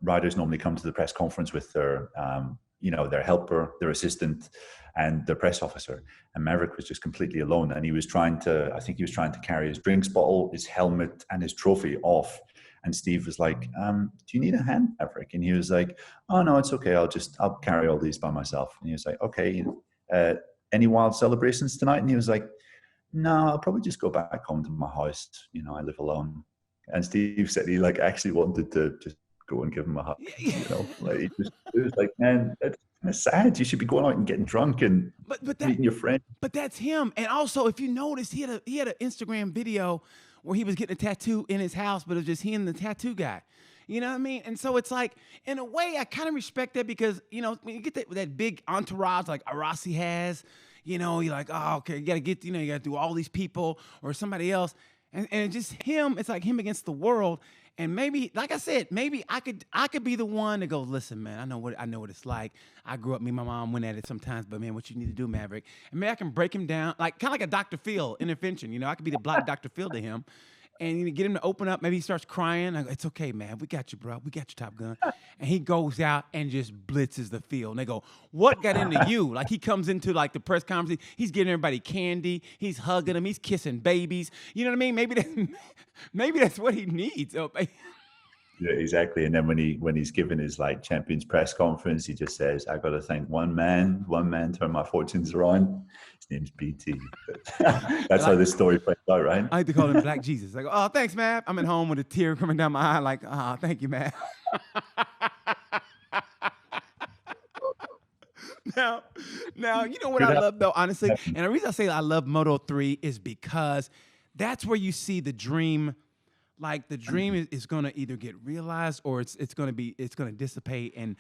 riders normally come to the press conference with their helper, their assistant, and their press officer. And Maverick was just completely alone. And he was trying to carry his drinks bottle, his helmet, and his trophy off. And Steve was like, do you need a hand, Maverick? And he was like, oh, no, it's okay. I'll carry all these by myself. And he was like, okay, any wild celebrations tonight? And he was like, no, I'll probably just go back home to my house. I live alone. And Steve said he actually wanted to just go and give him a hug. It was like, man, that's kind of sad. You should be going out and getting drunk and meeting your friend. But that's him. And also, if you notice, he had an Instagram video where he was getting a tattoo in his house, but it was just he and the tattoo guy. You know what I mean? And so it's like, in a way, I kind of respect that because, when you get that big entourage like Arasi has, you're like, oh, okay, you got to do all these people or somebody else. And just him, it's like him against the world. And maybe, like I said, maybe I could be the one that goes, listen, man, I know what it's like. I grew up, me and my mom went at it sometimes, but man, what you need to do, Maverick. And maybe I can break him down, kind of like a Dr. Phil intervention. I could be the black Dr. Phil to him. And get him to open up. Maybe he starts crying. I go, it's okay, man. We got you, bro. We got you, Top Gun. And he goes out and just blitzes the field. And they go, what got into you? Like, he comes into, the press conference. He's giving everybody candy. He's hugging them. He's kissing babies. You know what I mean? Maybe that's what he needs. Yeah, exactly. And then when he's giving his champions press conference, he just says, I got to thank one man turned my fortunes around. His name's BT. That's how this story plays out, right? I like to call him Black Jesus. Like, oh, thanks, man. I'm at home with a tear coming down my eye. Like, oh, thank you, man. Now, you know what I love though, honestly? And the reason I say I love Moto3 is because that's where you see the dream. Like, the dream is going to either get realized or it's going to dissipate. And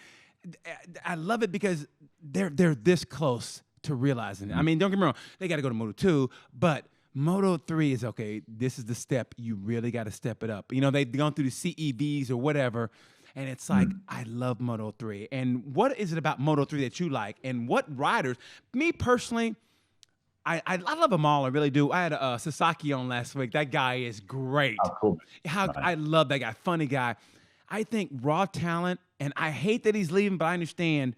I love it because they're this close to realizing it. I mean, don't get me wrong, they got to go to Moto2, but Moto3 is okay. This is the step. You really got to step it up. They've gone through the CEVs or whatever, and it's like, I love Moto3. And what is it about Moto3 that you like? And what riders? Me personally, I love them all. I really do. I had Sasaki on last week. That guy is great. Oh, cool. I love that guy. Funny guy. I think raw talent, and I hate that he's leaving, but I understand,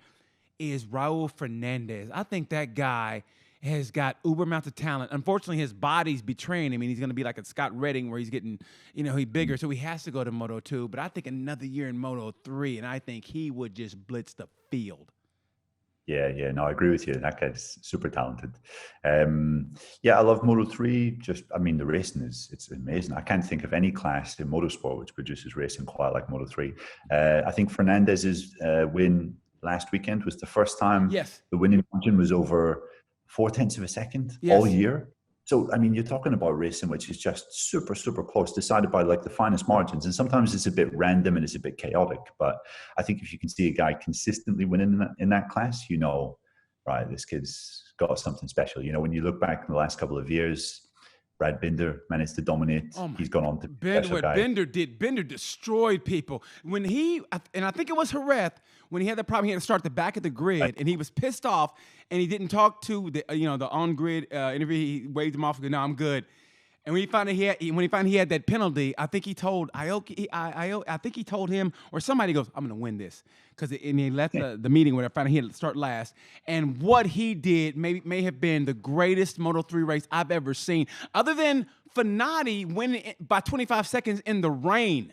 is Raul Fernandez. I think that guy has got uber amounts of talent. Unfortunately, his body's betraying him, and he's going to be like a Scott Redding where he's getting, he's bigger, so he has to go to Moto2. But I think another year in Moto3, and I think he would just blitz the field. Yeah, no, I agree with you. That guy's super talented. I love Moto3. The racing it's amazing. I can't think of any class in motorsport which produces racing quite like Moto3. I think Fernandez's win last weekend was the first time the winning margin was over 0.4 of a second all year. So, you're talking about racing, which is just super, super close, decided by the finest margins. And sometimes it's a bit random and it's a bit chaotic. But I think if you can see a guy consistently winning in that class, right, this kid's got something special. When you look back in the last couple of years, Brad Binder managed to dominate. He's gone on to Binder destroyed people. When I think it was Jerez, when he had the problem, he had to start at the back of the grid, right. And he was pissed off, and he didn't talk to the on-grid interview. He waved him off and go, no, I'm good. And when he found he had that penalty, I think he told Aoki, I think he told him or somebody goes, "I'm going to win this," and he left the meeting where I found he had to start last. And what he did may have been the greatest Moto3 race I've ever seen, other than Finati winning by 25 seconds in the rain.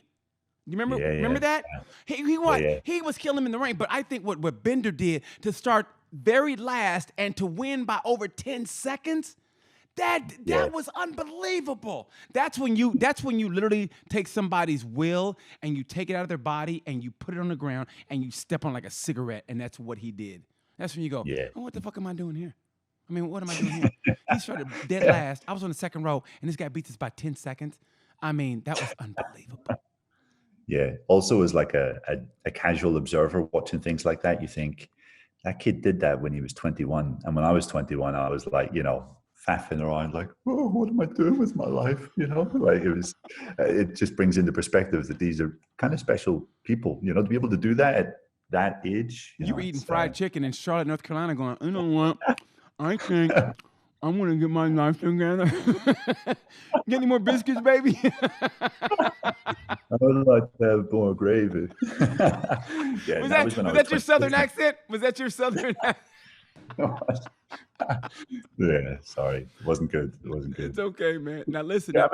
You remember that? Yeah. He was killing him in the rain. But I think what Bender did to start very last and to win by over 10 seconds. That was unbelievable. That's when you literally take somebody's will and you take it out of their body and you put it on the ground and you step on like a cigarette, and that's what he did. That's when you go, oh, what the fuck am I doing here? I mean, what am I doing here? He started dead last. I was on the second row, and this guy beats us by 10 seconds. I mean, that was unbelievable. Yeah. Also, as like a casual observer watching things like that, you think that kid did that when he was 21, and when I was 21, I was like, faffing around like, oh, what am I doing with my life? Like it just brings into perspective that these are kind of special people, to be able to do that at that age. You were eating fried chicken in Charlotte, North Carolina going, you know what? I think I'm going to get my life together. Get any more biscuits, baby? I would like to have more gravy. Was that your Southern accent? Was that your Southern accent? Yeah, sorry, it wasn't good. It's okay, man. Now listen. Yeah,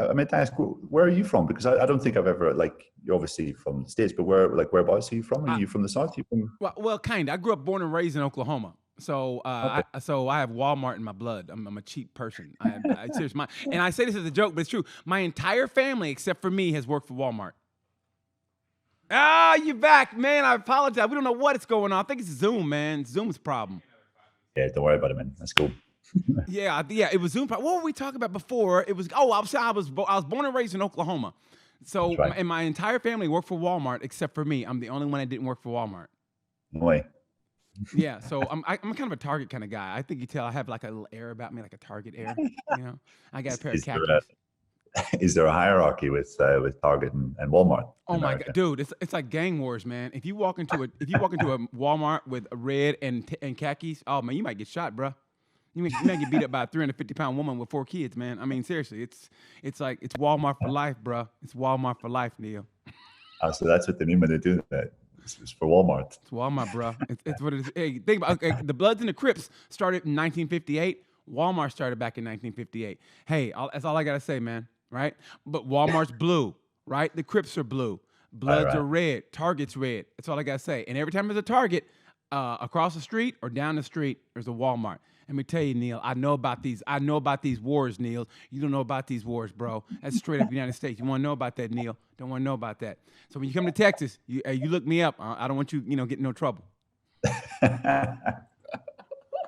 I meant to ask, where are you from? Because I don't think I've ever, like, you're obviously from the States, but whereabouts are you from? Are you from the South? Well, kind of. I grew up, born and raised in Oklahoma. So, Okay. I have Walmart in my blood. I'm a cheap person. Seriously, and I say this as a joke, but it's true. My entire family, except for me, has worked for Walmart. Ah, you're back, man. I apologize. We don't know what's going on. I think it's Zoom, man. Zoom's problem. Yeah, don't worry about it, man. That's cool. Yeah, it was Zoom. What were we talking about before? It was I was born and raised in Oklahoma. So, right. And my entire family worked for Walmart except for me. I'm the only one that didn't work for Walmart. No way. Yeah, so I'm kind of a Target kind of guy. I think you tell I have like a little air about me, like a Target air. I got a pair of khakis. Is there a hierarchy with Target and Walmart? Oh my God, dude! It's like gang wars, man. If you walk into a Walmart with a red and khakis, oh man, you might get shot, bro. You might get beat up by a 350-pound woman with 4 kids, man. I mean, seriously, it's like it's Walmart for life, bro. It's Walmart for life, Neil. Oh, so that's what they mean when they do that. It's for Walmart. It's Walmart, bro. It's what it is. Hey, think about the Bloods and the Crips started in 1958. Walmart started back in 1958. Hey, that's all I gotta say, man. Right? But Walmart's blue, right? The Crips are blue. Bloods are red. Target's red. That's all I gotta say. And every time there's a Target across the street or down the street, there's a Walmart. Let me tell you, Neil, I know about these wars, Neil. You don't know about these wars, bro. That's straight up United States. You want to know about that, Neil? Don't want to know about that. So when you come to Texas, you look me up. I don't want you, get in no trouble.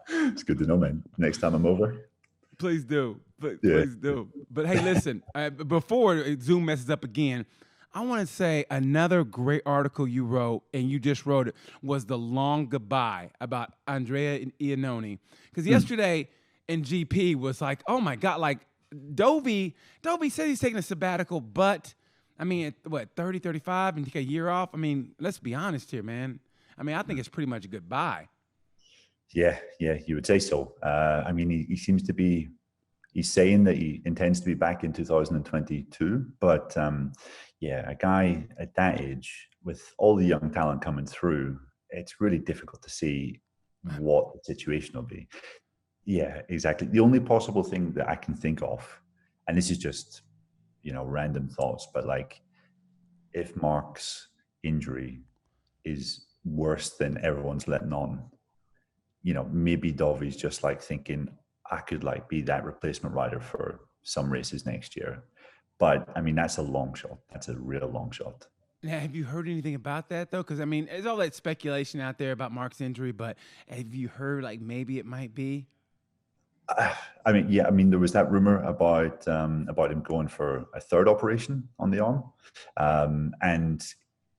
It's good to know, man. Next time I'm over. Please do. Please do. But hey, listen, before Zoom messes up again, I want to say another great article you wrote, and you just wrote it, was The Long Goodbye about Andrea Iannone. Because yesterday in GP was like, oh my God, like Dovey said he's taking a sabbatical, but I mean, 30, 35 and take a year off? I mean, let's be honest here, man. I mean, I think it's pretty much a goodbye. Yeah, you would say so. I mean, he seems to be, he's saying that he intends to be back in 2022, but a guy at that age with all the young talent coming through, it's really difficult to see what the situation will be. Yeah, exactly. The only possible thing that I can think of, and this is just, random thoughts, but like if Mark's injury is worse than everyone's letting on, maybe Dovey's just like thinking, I could like be that replacement rider for some races next year. But I mean, that's a long shot. That's a real long shot. Now, have you heard anything about that though? Because I mean, there's all that speculation out there about Mark's injury, but have you heard like maybe it might be? I mean, there was that rumor about him going for a third operation on the arm, and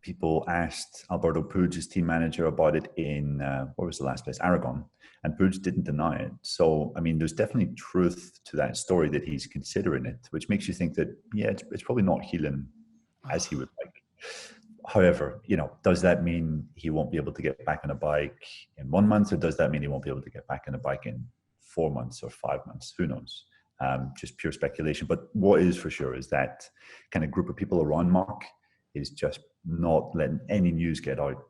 people asked Alberto Puig, his team manager, about it in what was the last place, Aragon, and Puig didn't deny it. So, I mean, there's definitely truth to that story that he's considering it, which makes you think that it's probably not healing as he would like. However, does that mean he won't be able to get back on a bike in 1 month, or does that mean he won't be able to get back on a bike in 4 months or 5 months? Who knows? just pure speculation. But what is for sure is that kind of group of people around Mark is just not letting any news get out,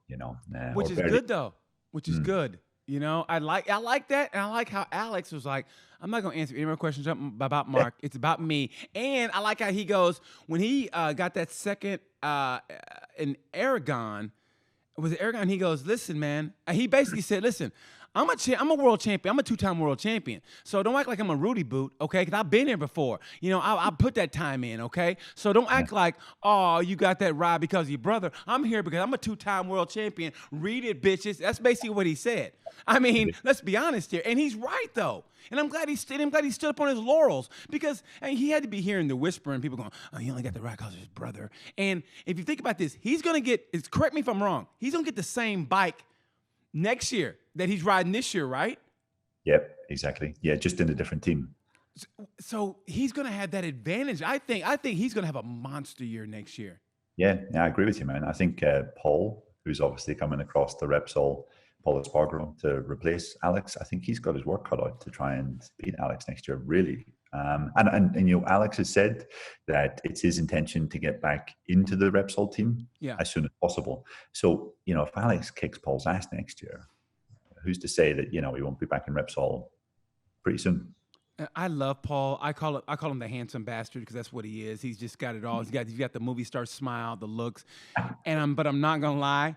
Which or is barely. good though. Which is good. I like that, and I like how Alex was like, I'm not gonna answer any more questions about Mark. It's about me. And I like how he goes when he got that second in Aragon. Was it Aragon? He goes, listen, man. He basically said, listen, I'm a world champion. I'm a 2-time world champion. So don't act like I'm a Rudy boot, okay? Because I've been here before. I put that time in, okay? So don't act like, oh, you got that ride because of your brother. I'm here because I'm a 2-time world champion. Read it, bitches. That's basically what he said. I mean, let's be honest here. And he's right, though. And I'm glad he stood up on his laurels because he had to be hearing the whisper and people going, oh, he only got the ride because of his brother. And if you think about this, he's going to get, correct me if I'm wrong, he's going to get the same bike next year that he's riding this year, right? Yep, exactly. Yeah, just in a different team. So he's going to have that advantage. I think he's going to have a monster year next year. Yeah, I agree with you, man. I think Paul, who's obviously coming across the Repsol, Paul Espargaro to replace Alex, I think he's got his work cut out to try and beat Alex next year, really. And Alex has said that it's his intention to get back into the Repsol team as soon as possible. So, if Alex kicks Paul's ass next year, who's to say that, he won't be back in Repsol pretty soon? I love Paul. I call him the handsome bastard because that's what he is. He's just got it all. He's got the movie star smile, the looks. But I'm not going to lie.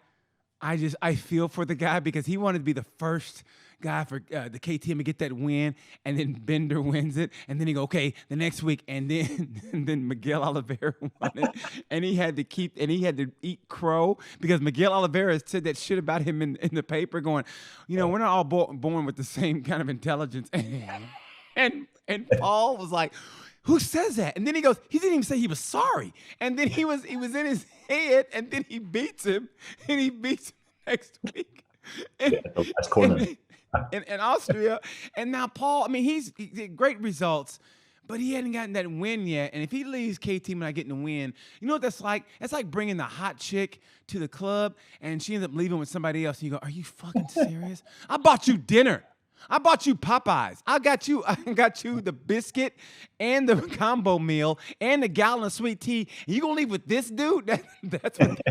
I feel for the guy because he wanted to be the first guy for the KTM to get that win, and then Bender wins it, and then he go, okay, the next week, and then Miguel Oliveira won it, and he had to eat crow because Miguel Oliveira said that shit about him in the paper, going, we're not all born with the same kind of intelligence, and Paul was like, who says that? And then he goes, he didn't even say he was sorry, and then he was in his head, and then he beats him next week. In Austria. And now Paul, he did great results, but he hadn't gotten that win yet. And if he leaves KTM and not getting the win, you know what that's like? That's like bringing the hot chick to the club, and she ends up leaving with somebody else. And you go, are you fucking serious? I bought you dinner. I bought you Popeyes. I got you the biscuit and the combo meal and the gallon of sweet tea. And you gonna leave with this dude? That's what.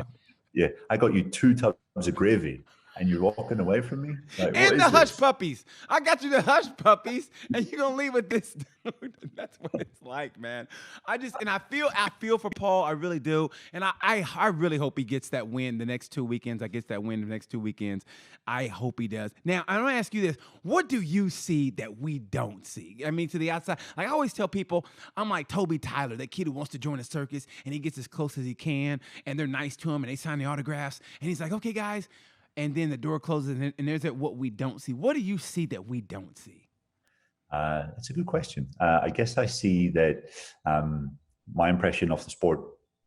Yeah, I got you 2 tubs of gravy, and you're walking away from me. Like, and the hush puppies. I got you the hush puppies, and you're gonna leave with this dude. That's what it's like, man. I feel for Paul. I really do, and I really hope he gets that win the next 2 weekends. I hope he does. Now, I want to ask you this: what do you see that we don't see? To the outside, like I always tell people, I'm like Toby Tyler, that kid who wants to join a circus, and he gets as close as he can, and they're nice to him, and they sign the autographs, and he's like, okay, guys. And then the door closes, and there's what we don't see. What do you see that we don't see? That's a good question. I guess I see that my impression of the sport,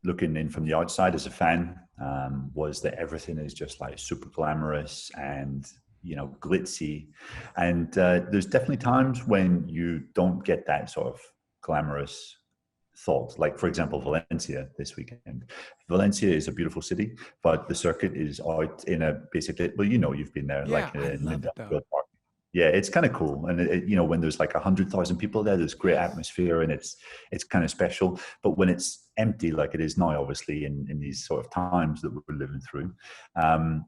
looking in from the outside as a fan, was that everything is just like super glamorous and glitzy. And there's definitely times when you don't get that sort of glamorous thought. Like, for example, Valencia this weekend. Valencia is a beautiful city, but the circuit is out in a basically, well, you've been there, like in an industrial park. Yeah, it's kind of cool. And, when there's like 100,000 people there, there's great atmosphere and it's kind of special. But when it's empty, like it is now, obviously, in these sort of times that we're living through,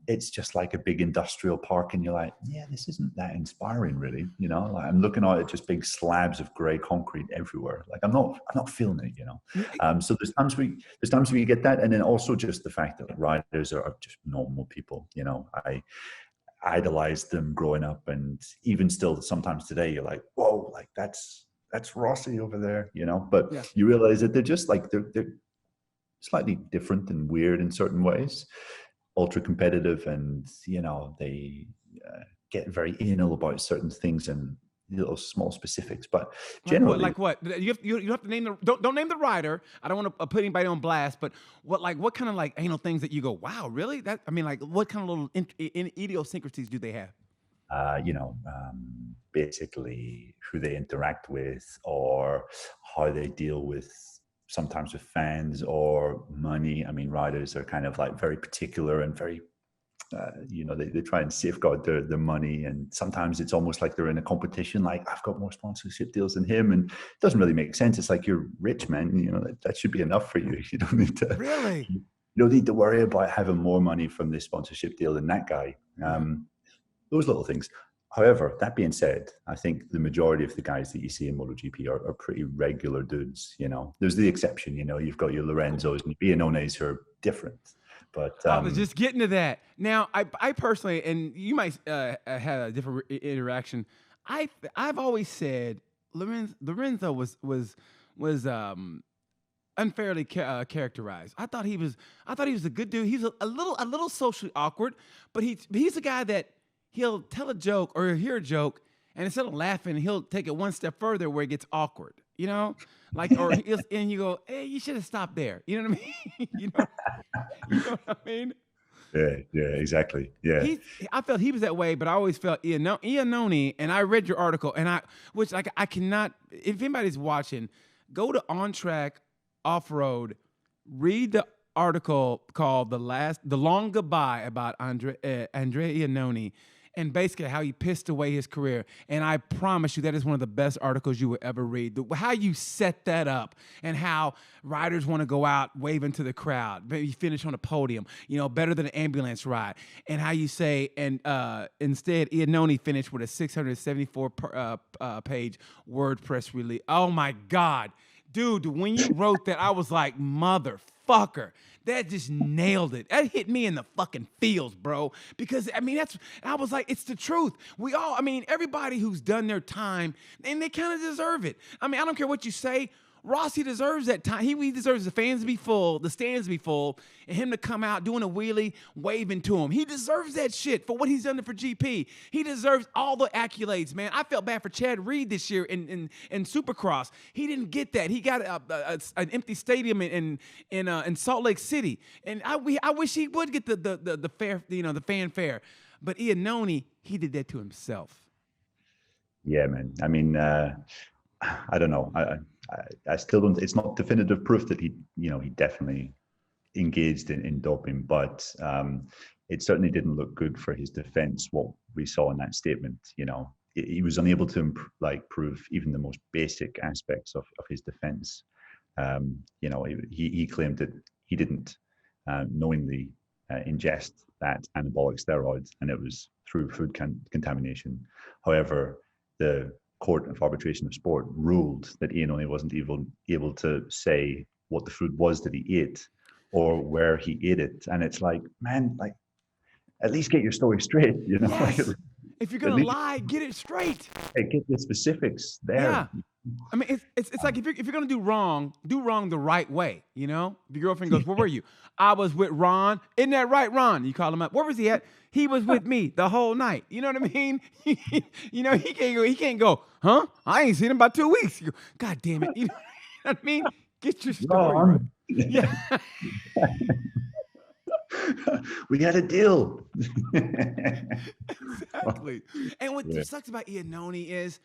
it's just like a big industrial park. And you're like, yeah, this isn't that inspiring, really. Like I'm looking out at just big slabs of grey concrete everywhere. Like I'm not feeling it, So there's times we get that. And then also just the fact that riders are just normal people. I idolized them growing up, and even still sometimes today you're like, whoa, like that's Rossi over there, but you realize that they're just like they're slightly different and weird in certain ways, ultra competitive, and they get very anal about certain things and little small specifics, but generally, like what? You have to name don't name the rider. I don't want to put anybody on blast, but what kind of like anal things that you go, wow, really? What kind of little idiosyncrasies do they have? Basically who they interact with or how they deal with sometimes with fans or money. Riders are kind of like very particular and very they try and safeguard their money, and sometimes it's almost like they're in a competition. Like, I've got more sponsorship deals than him, and it doesn't really make sense. It's like, you're rich, man. That should be enough for you. You don't need to Really. You don't need to worry about having more money from this sponsorship deal than that guy. Those little things. However, that being said, I think the majority of the guys that you see in MotoGP are pretty regular dudes. There's the exception. You've got your Lorenzos and Iannones who are different. But I was just getting to that. Now, I personally, and you might have a different interaction. I've always said Lorenzo was unfairly characterized. I thought he was a good dude. He's a little socially awkward, but he's a guy that he'll tell a joke or he'll hear a joke, and instead of laughing, he'll take it one step further where it gets awkward. And you go, hey, you should have stopped there. You know what I mean? You know what I mean? Yeah, exactly. Yeah. I felt he was that way, but I always felt Iannone, and I read your article, and I cannot, if anybody's watching, go to On Track Off-Road, read the article called The Long Goodbye about Andrea Iannone, and basically how he pissed away his career. And I promise you that is one of the best articles you will ever read. How you set that up, and how riders want to go out waving to the crowd, maybe finish on a podium, better than an ambulance ride. And how you say, and instead Iannone finished with a 674 page WordPress release. Oh my God. Dude, when you wrote that, I was like, motherfucker. That just nailed it. That hit me in the fucking feels, bro. Because, I was like, it's the truth. Everybody who's done their time, and they kind of deserve it. I don't care what you say. Rossi deserves that time. He deserves the fans to be full, the stands to be full, and him to come out doing a wheelie, waving to him. He deserves that shit for what he's done for GP. He deserves all the accolades, man. I felt bad for Chad Reed this year in Supercross. He didn't get that. He got an empty stadium in Salt Lake City, and I wish he would get the fair, the fanfare. But Iannone, he did that to himself. Yeah, man. I don't know. I still don't. It's not definitive proof that he definitely engaged in doping, but it certainly didn't look good for his defense. What we saw in that statement, he was unable to prove even the most basic aspects of his defense. He claimed that he didn't knowingly ingest that anabolic steroid, and it was through food contamination. However, the Court of Arbitration of Sport ruled that Iannone wasn't even able to say what the food was that he ate or where he ate it. And it's like, man, at least get your story straight, Yes. If you're gonna lie, get it straight. Get the specifics there. Yeah. It's like if you're gonna do wrong the right way. If your girlfriend goes, "Where were you?" I was with Ron. Isn't that right, Ron? You call him up. Where was he at? He was with me the whole night. You know what I mean? He can't go, huh? I ain't seen him about 2 weeks. You go, God damn it. You know what I mean? Get your story right. Yeah. We had a deal. Exactly. And what sucks about Iannone is,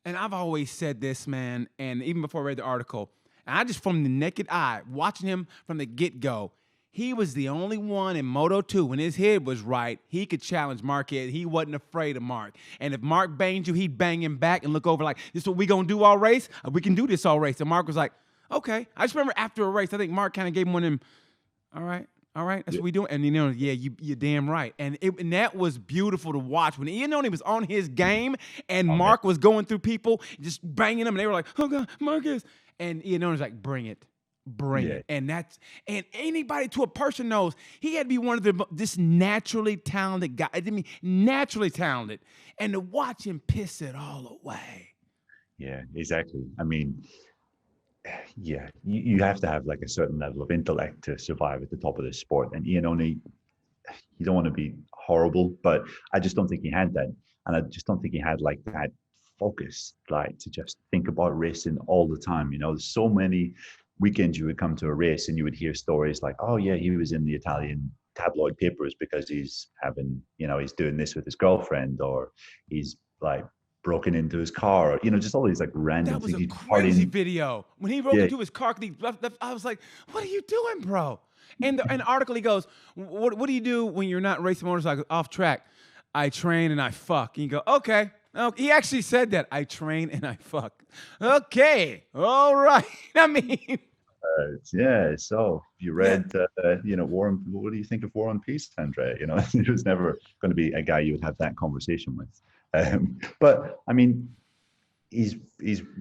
and I've always said this, man, and even before I read the article, and I just from the naked eye, watching him from the get-go, he was the only one in Moto 2, when his head was right, he could challenge Marquez. He wasn't afraid of Mark. And if Mark banged you, he'd bang him back and look over like, this is what we gonna do all race? We can do this all race. And Mark was like, okay. I just remember after a race, I think Mark kind of gave him one of them, all right, that's what we doing. And you're damn right. And that was beautiful to watch. When Iannone was on his game and Mark was going through people, just banging them, and they were like, oh God, Marcus. And Iannone was like, bring it. And anybody to a person knows he had to be one of this naturally talented guy. Naturally talented. And to watch him piss it all away. Yeah, exactly. You have to have a certain level of intellect to survive at the top of this sport. And Iannone, you don't want to be horrible, but I just don't think he had that. And I just don't think he had that focus, to just think about racing all the time. There's so many weekends you would come to a race and you would hear stories like, oh yeah, he was in the Italian tabloid papers because he's having, he's doing this with his girlfriend, or he's broken into his car, just all these random things. That was a crazy video. When he broke into his car, I was like, what are you doing, bro? In the article, he goes, what do you do when you're not racing motorcycles off track? I train and I fuck. And you go, okay. Oh, he actually said that. I train and I fuck. Okay. All right. I mean. Yeah. So you read, War and what do you think of War and Peace, Andrea? You know, he was never going to be a guy you would have that conversation with. But I mean, he's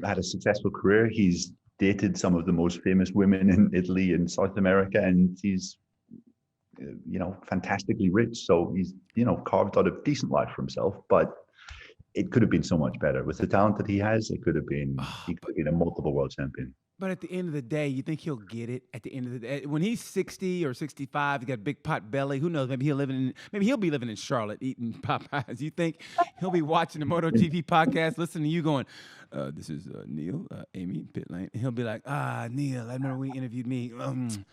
had a successful career. He's dated some of the most famous women in Italy and South America, and he's, fantastically rich. So he's, carved out a decent life for himself, but it could have been so much better with the talent that he has. He could have been a multiple world champion. But at the end of the day, you think he'll get it at the end of the day? When he's 60 or 65, he's got a big pot belly. Who knows? Maybe he'll be living in Charlotte eating Popeyes. You think he'll be watching the MotoGP podcast, listening to you going, this is Neil, Amy, pit lane. And he'll be like, Neil, I remember when you interviewed me.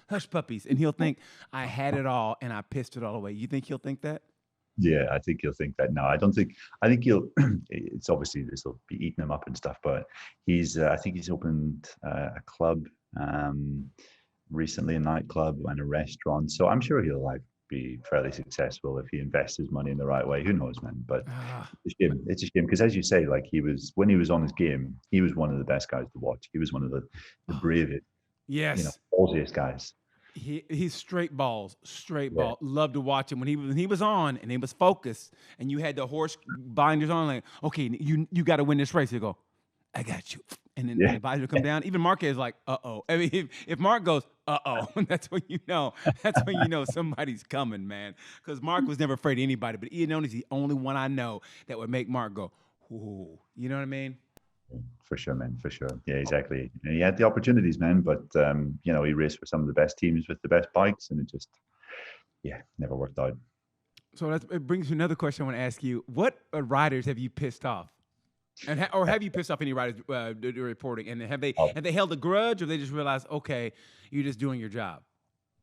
Hush puppies. And he'll think, I had it all and I pissed it all away. You think he'll think that? Yeah, I think he'll think that. No, I think he'll, it's obviously this will be eating him up and stuff, but I think he's opened a club recently, a nightclub and a restaurant. So I'm sure he'll be fairly successful if he invests his money in the right way. Who knows, man? But it's a shame because, as you say, when he was on his game, he was one of the best guys to watch. He was one of the bravest, ballsiest guys. He's straight balls. Love to watch him when he was on and he was focused and you had the horse binders on, like, okay, you got to win this race. You go, I got you, and then the advisor come down. Even Marquez is like, uh-oh. I mean, if Mark goes, uh-oh, that's when you know. That's when you know somebody's coming, man. Because Mark was never afraid of anybody, but Ian is the only one I know that would make Mark go, ooh. You know what I mean? For sure, man. For sure. Yeah, exactly. And he had the opportunities, man, but he raced for some of the best teams with the best bikes, and it just, never worked out. So it brings me to another question I want to ask you. What riders have you pissed off? Or have you pissed off any riders reporting? And have they held a grudge, or they just realized, okay, you're just doing your job?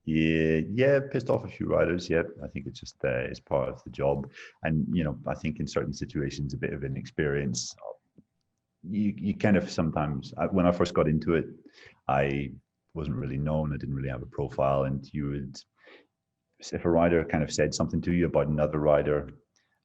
Yeah, pissed off a few riders. Yeah, I think it's just it's part of the job, and I think in certain situations, a bit of inexperience. You kind of sometimes, when I first got into it, I wasn't really known. I didn't really have a profile, and if a rider kind of said something to you about another rider,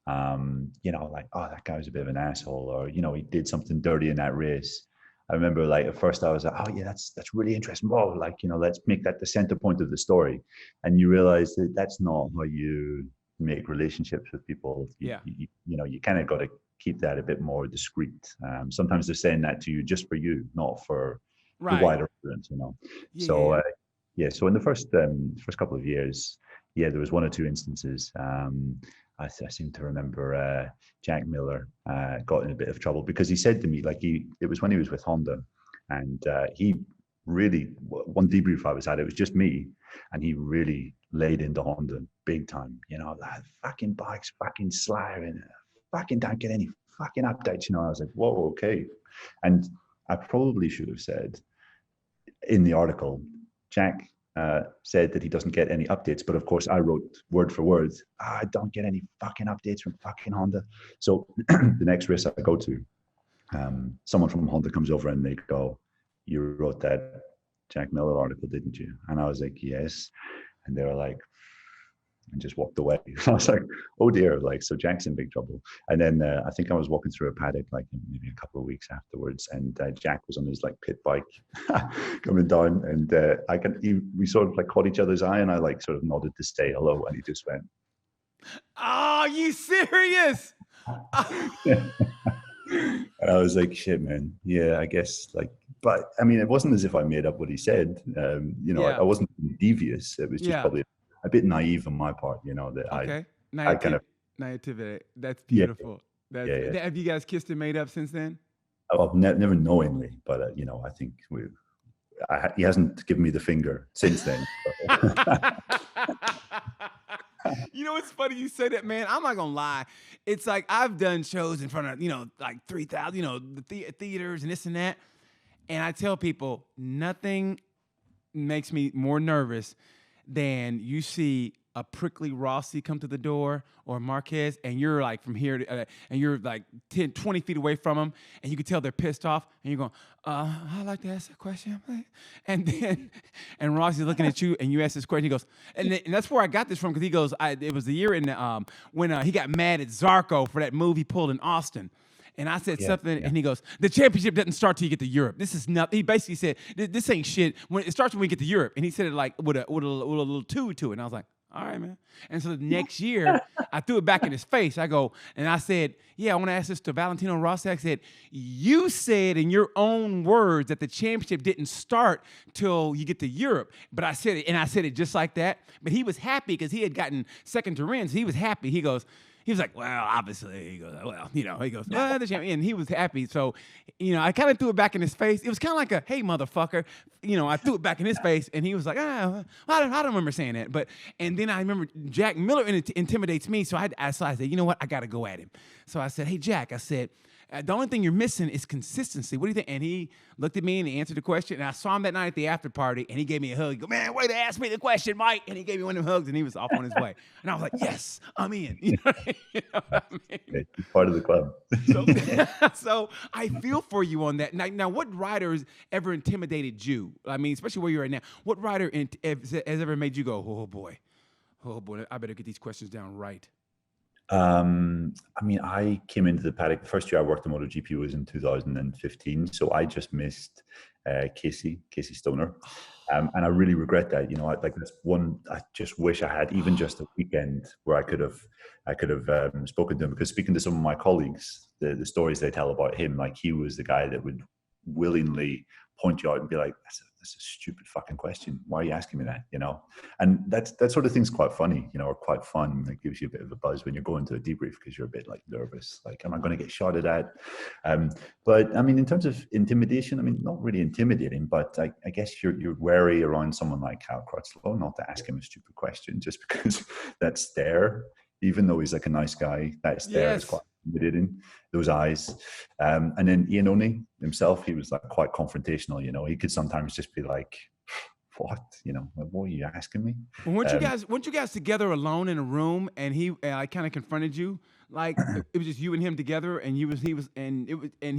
like, oh, that guy was a bit of an asshole, or he did something dirty in that race. I remember, at first I was like, oh yeah, that's really interesting. Whoa, let's make that the center point of the story, and you realize that that's not how you make relationships with people. You kind of got to keep that a bit more discreet. Sometimes they're saying that to you just for you, not for the wider audience, So in the first couple of years, there was one or two instances. I seem to remember Jack Miller got in a bit of trouble because he said to me, it was when he was with Honda, and he really, one debrief I was at, it was just me, and he really laid into Honda big time. That fucking bike's fucking sliding. Fucking don't get any fucking updates. I was like, whoa, okay. And I probably should have said in the article, Jack said that he doesn't get any updates. But of course, I wrote word for word, I don't get any fucking updates from fucking Honda. So the next race I go to, someone from Honda comes over and they go, you wrote that Jack Miller article, didn't you? And I was like, yes. And they were like, and just walked away. I was like, oh dear, so Jack's in big trouble. And then I think I was walking through a paddock maybe a couple of weeks afterwards, and Jack was on his pit bike coming down, and we sort of caught each other's eye, and I sort of nodded to say hello, and he just went, "Oh, you serious?" And I was like, shit, man. Yeah, I guess but I mean, it wasn't as if I made up what he said. I wasn't devious. It was just probably a bit naive on my part, that I kind of naivety. That's beautiful. Yeah. Have you guys kissed and made up since then? Oh, never knowingly, but I think he hasn't given me the finger since then. It's funny you say that, man. I'm not gonna lie. It's I've done shows in front of 3,000, the theaters and this and that, and I tell people nothing makes me more nervous than you see a prickly Rossi come to the door or Marquez, and you're like from here to, and you're like 10, 20 feet away from them, and you can tell they're pissed off, and you're going, I'd like to ask a question, please. And then, and Rossi's looking at you, and you ask this question, he goes, and that's where I got this from, because he goes, it was the year in when he got mad at Zarco for that move he pulled in Austin. And I said something, and he goes, the championship doesn't start till you get to Europe. This is nothing. He basically said, this ain't shit. When it starts when we get to Europe. And he said it like with a little two to it. And I was like, all right, man. And so the next year, I threw it back in his face. I go, and I said, I want to ask this to Valentino Rossi. I said, you said in your own words that the championship didn't start till you get to Europe. But I said it, and I said it just like that. But he was happy because he had gotten second to Rennes. He was happy. He was like, well, obviously. He goes, well, he goes, well, the champion. And he was happy. So, I kind of threw it back in his face. It was kind of like a, hey, motherfucker. I threw it back in his face, and he was like, I don't remember saying that. And then I remember Jack Miller intimidates me. So I said, you know what? I got to go at him. So I said, hey, Jack, I said, the only thing you're missing is consistency. What do you think? And he looked at me and he answered the question. And I saw him that night at the after party, and he gave me a hug. He goes, man, way to ask me the question, Mike. And he gave me one of them hugs, and he was off on his way. And I was like, yes, I'm in. You know what I mean? Yeah, he's part of the club. So I feel for you on that. Now, what riders ever intimidated you? I mean, especially where you're at now. What rider has ever made you go, oh boy, I better get these questions down right? I mean, I came into the paddock. The first year I worked in MotoGP was in 2015, so I just missed Casey Stoner, and I really regret that. That's one I just wish I had, even just a weekend where I could have spoken to him. Because speaking to some of my colleagues, the stories they tell about him, like he was the guy that would willingly point you out and be like, that's a stupid fucking question. Why are you asking me that? And that sort of thing's quite funny, or quite fun. It gives you a bit of a buzz when you're going to a debrief because you're a bit like nervous, like, am I going to get shouted at? But I mean, in terms of intimidation, I mean, not really intimidating, but I guess you're wary around someone like Cal Crutchlow, not to ask him a stupid question just because that stare, even though he's like a nice guy, that stare is quite intimidating, those eyes. And then Ian Oney himself, he was like quite confrontational. He could sometimes just be like, what? What are you asking me? Well, weren't you guys together alone in a room, and he kind of confronted you, like it was just you and him together, and he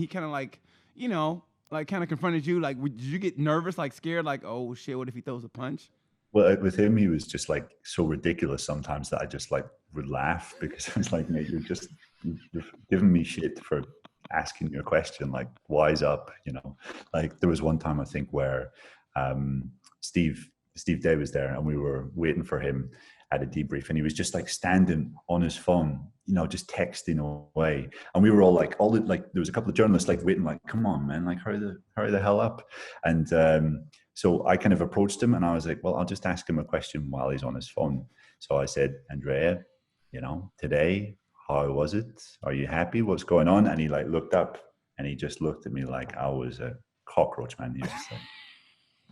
kind of like, kind of confronted you, like, did you get nervous, like scared, like, oh shit, what if he throws a punch? Well, with him, he was just like so ridiculous sometimes that I just like would laugh, because I was like, mate, you're giving me shit for asking you a question, like, wise up, Like there was one time I think where Steve Day was there, and we were waiting for him at a debrief, and he was just like standing on his phone, just texting away, and we were all like, there was a couple of journalists like waiting, like, come on, man, like hurry the hell up. And so I kind of approached him, and I was like, well, I'll just ask him a question while he's on his phone. So I said, Andrea, today, how was it? Are you happy? What's going on? And he like looked up, and he just looked at me like I was a cockroach, man. He was like,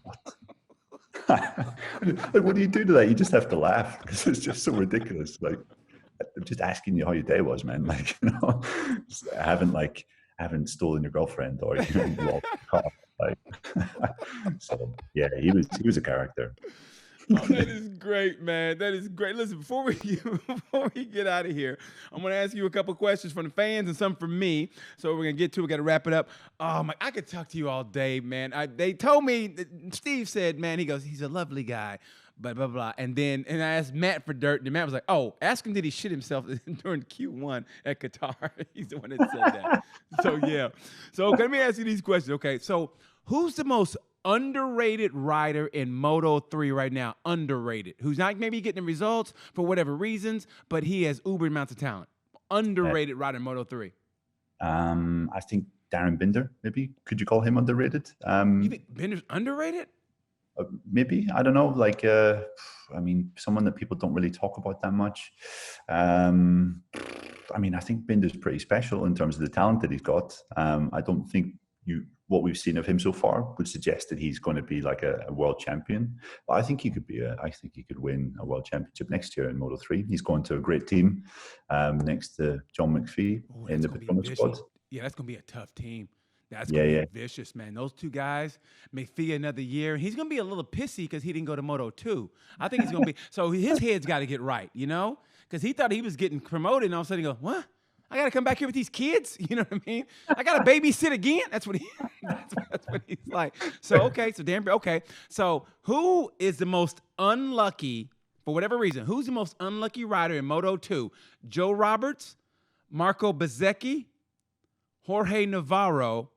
what? Like, what do you do to that? You just have to laugh, because it's just so ridiculous. Like, I'm just asking you how your day was, man. Like, I haven't stolen your girlfriend or robbed your car. Like, so yeah, he was a character. Oh, that is great, man. That is great. Listen, before we get out of here, I'm going to ask you a couple questions from the fans and some from me. So we're going to get to it. We got to wrap it up. I could talk to you all day, man. They told me, Steve said, man, he goes, he's a lovely guy, blah, blah, blah. And I asked Matt for dirt, and Matt was like, oh, ask him did he shit himself during Q1 at Qatar. He's the one that said that. So, yeah. So let me ask you these questions. Okay, so who's the most underrated rider in Moto 3 right now? Underrated. Who's not maybe getting the results for whatever reasons, but he has uber amounts of talent. Underrated rider in Moto 3. I think Darren Binder, maybe. Could you call him underrated? You think Binder's underrated? Maybe. I don't know. Like, I mean, someone that people don't really talk about that much. I mean, I think Binder's pretty special in terms of the talent that he's got. I don't think what we've seen of him so far would suggest that he's going to be like a world champion. But I think he could win a world championship next year in Moto 3. He's going to a great team next to John McPhee in the Petronas squad. Yeah, that's going to be a tough team. That's going to be vicious, man. Those two guys, McPhee another year. He's going to be a little pissy because he didn't go to Moto 2. I think he's going to be – so his head's got to get right, you know, because he thought he was getting promoted, and all of a sudden he goes, what? I got to come back here with these kids? You know what I mean? I got to babysit again? That's what he's like. So, okay, so Dan, okay. So who is the most unlucky, for whatever reason, who's the most unlucky rider in Moto 2? Joe Roberts, Marco Bezzecchi, Jorge Navarro,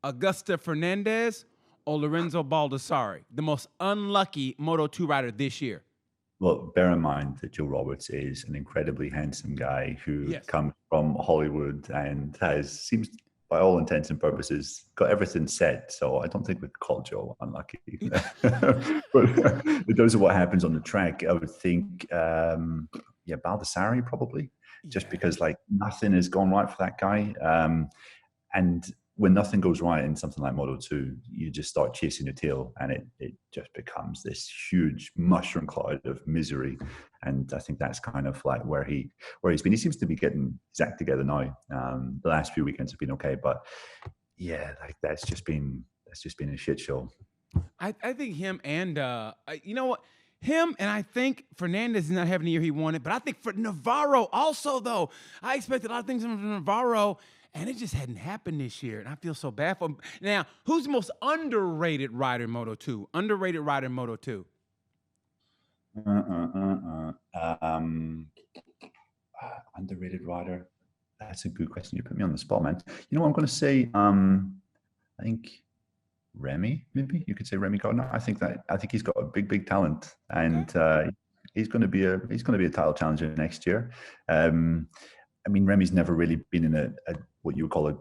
Augusto Fernandez, or Lorenzo Baldassarri, the most unlucky Moto 2 rider this year? Well, bear in mind that Joe Roberts is an incredibly handsome guy who comes from Hollywood and seems, by all intents and purposes, got everything set. So I don't think we'd call Joe unlucky. But in terms of what happens on the track, I would think, Baldassarri probably, just because like nothing has gone right for that guy. And when nothing goes right in something like Moto 2, you just start chasing your tail, and it just becomes this huge mushroom cloud of misery. And I think that's kind of like where he's been. He seems to be getting his act together now. The last few weekends have been okay, but yeah, like that's just been a shit show. I think him and you know what? Him and I think Fernandez is not having the year he wanted, but I think for Navarro also, though, I expected a lot of things from Navarro, and it just hadn't happened this year, and I feel so bad for him. Now, who's the most underrated rider in Moto 2? Underrated rider in Moto 2? Underrated rider? That's a good question. You put me on the spot, man. You know what I'm going to say? I think Remy, maybe you could say Remy Gardner. I think he's got a big talent, and he's going to be a title challenger next year. I mean, Remy's never really been in a what you would call a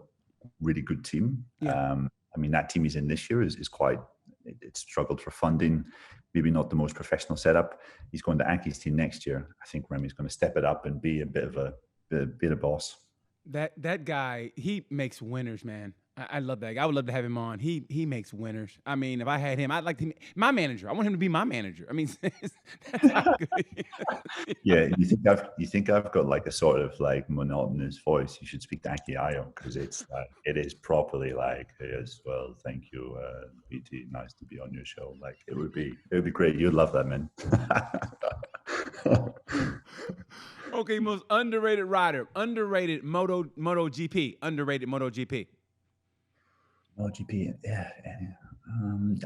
really good team. I mean, that team he's in this year is quite. It's struggled for funding. Maybe not the most professional setup. He's going to Aki's team next year. I think Remy's going to step it up and be a bit of a boss. That guy, he makes winners, man. I love that guy. I would love to have him on. He makes winners. I mean, if I had him, I'd like to my manager. I want him to be my manager. I mean, that's how good he is. Yeah, you think I've got like a sort of like monotonous voice? You should speak to Aki Ayo, because it is properly like, yes, well, thank you, BT. Nice to be on your show. Like it would be great. You'd love that, man. Okay, most underrated rider, underrated MotoGP, underrated MotoGP. MotoGP, yeah.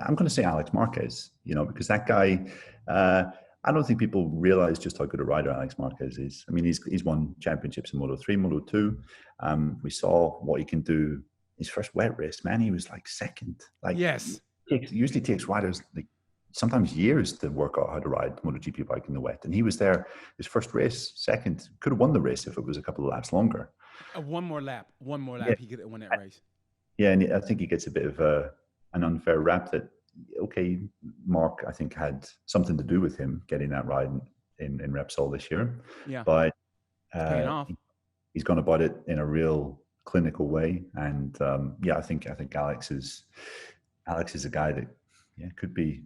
I'm going to say Alex Marquez, because that guy, I don't think people realize just how good a rider Alex Marquez is. I mean, he's won championships in Moto 3, Moto 2. We saw what he can do. His first wet race, man, he was like second. Like, yes. It usually takes riders like sometimes years to work out how to ride MotoGP bike in the wet. And he was there, his first race, second. Could have won the race if it was a couple of laps longer. One more lap, yeah. He could have won that race. Yeah, and I think he gets a bit of an unfair rap that, okay, Mark, I think, had something to do with him getting that ride in Repsol this year. Yeah. But paying off. He's gone about it in a real clinical way. And I think Alex is a guy that could be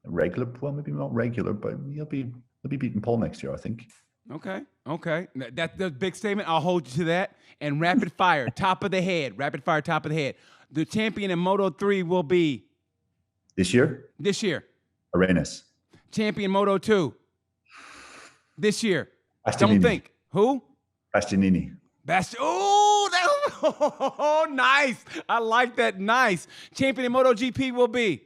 regular. Well, maybe not regular, but he'll be beating Paul next year, I think. Okay. That's a big statement. I'll hold you to that. And rapid fire, top of the head. The champion in Moto 3 will be this year. Arenas. Champion Moto 2 this year. Bastianini. Don't think. Who? Bastianini. Oh, nice. I like that. Nice. Champion in MotoGP will be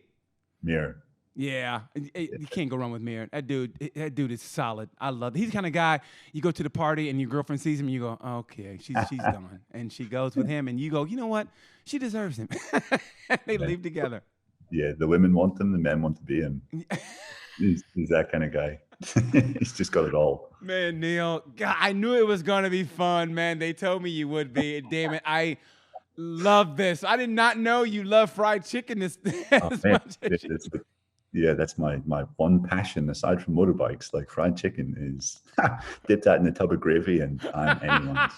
Mir. Yeah, you can't go wrong with Mir. That dude is solid. I love it. He's the kind of guy, you go to the party and your girlfriend sees him and you go, okay, she's gone. And she goes with him and you go, you know what? She deserves him. They leave together. Yeah, the women want him, the men want to be him. He's that kind of guy. He's just got it all. Man, Neil, God, I knew it was going to be fun, man. They told me you would be. Damn it, I love this. I did not know you love fried chicken as much as you do. Yeah, that's my one passion aside from motorbikes. Like fried chicken is dip that in a tub of gravy and I'm anyone's.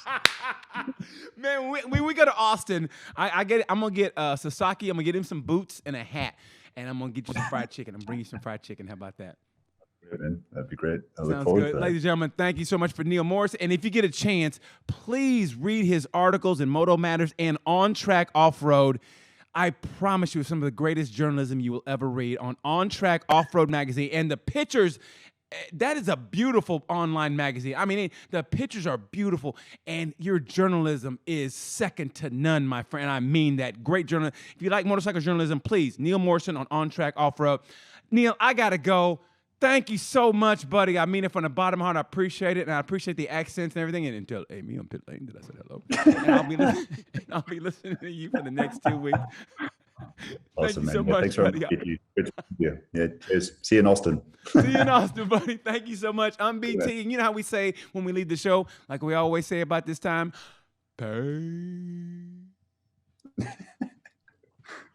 Man, we go to Austin. I get it. I'm gonna get Sasaki. I'm gonna get him some boots and a hat, and I'm gonna get you some fried chicken. I'm bring you some fried chicken. How about that? That'd be great. I look Sounds forward good. to that. Ladies and gentlemen, thank you so much for Neil Morrison. And if you get a chance, please read his articles in Moto Matters and On Track Off-Road. I promise you, it's some of the greatest journalism you will ever read on Track Off-Road magazine. And the pictures, that is a beautiful online magazine. I mean, the pictures are beautiful, and your journalism is second to none, my friend. I mean that. Great journalism. If you like motorcycle journalism, please, Neil Morrison on Track Off-Road. Neil, I got to go. Thank you so much, buddy. I mean it from the bottom of my heart. I appreciate it, and I appreciate the accents and everything. And until, hey, me on pit lane, did I say hello? And I'll be listening to you for the next 2 weeks. Awesome, Thank you so man. Yeah, much, thanks very buddy. much. Good to see you. Yeah, cheers. See you in Austin. See you in Austin, buddy. Thank you so much. I'm BT, and you know how we say when we leave the show, like we always say about this time, pay.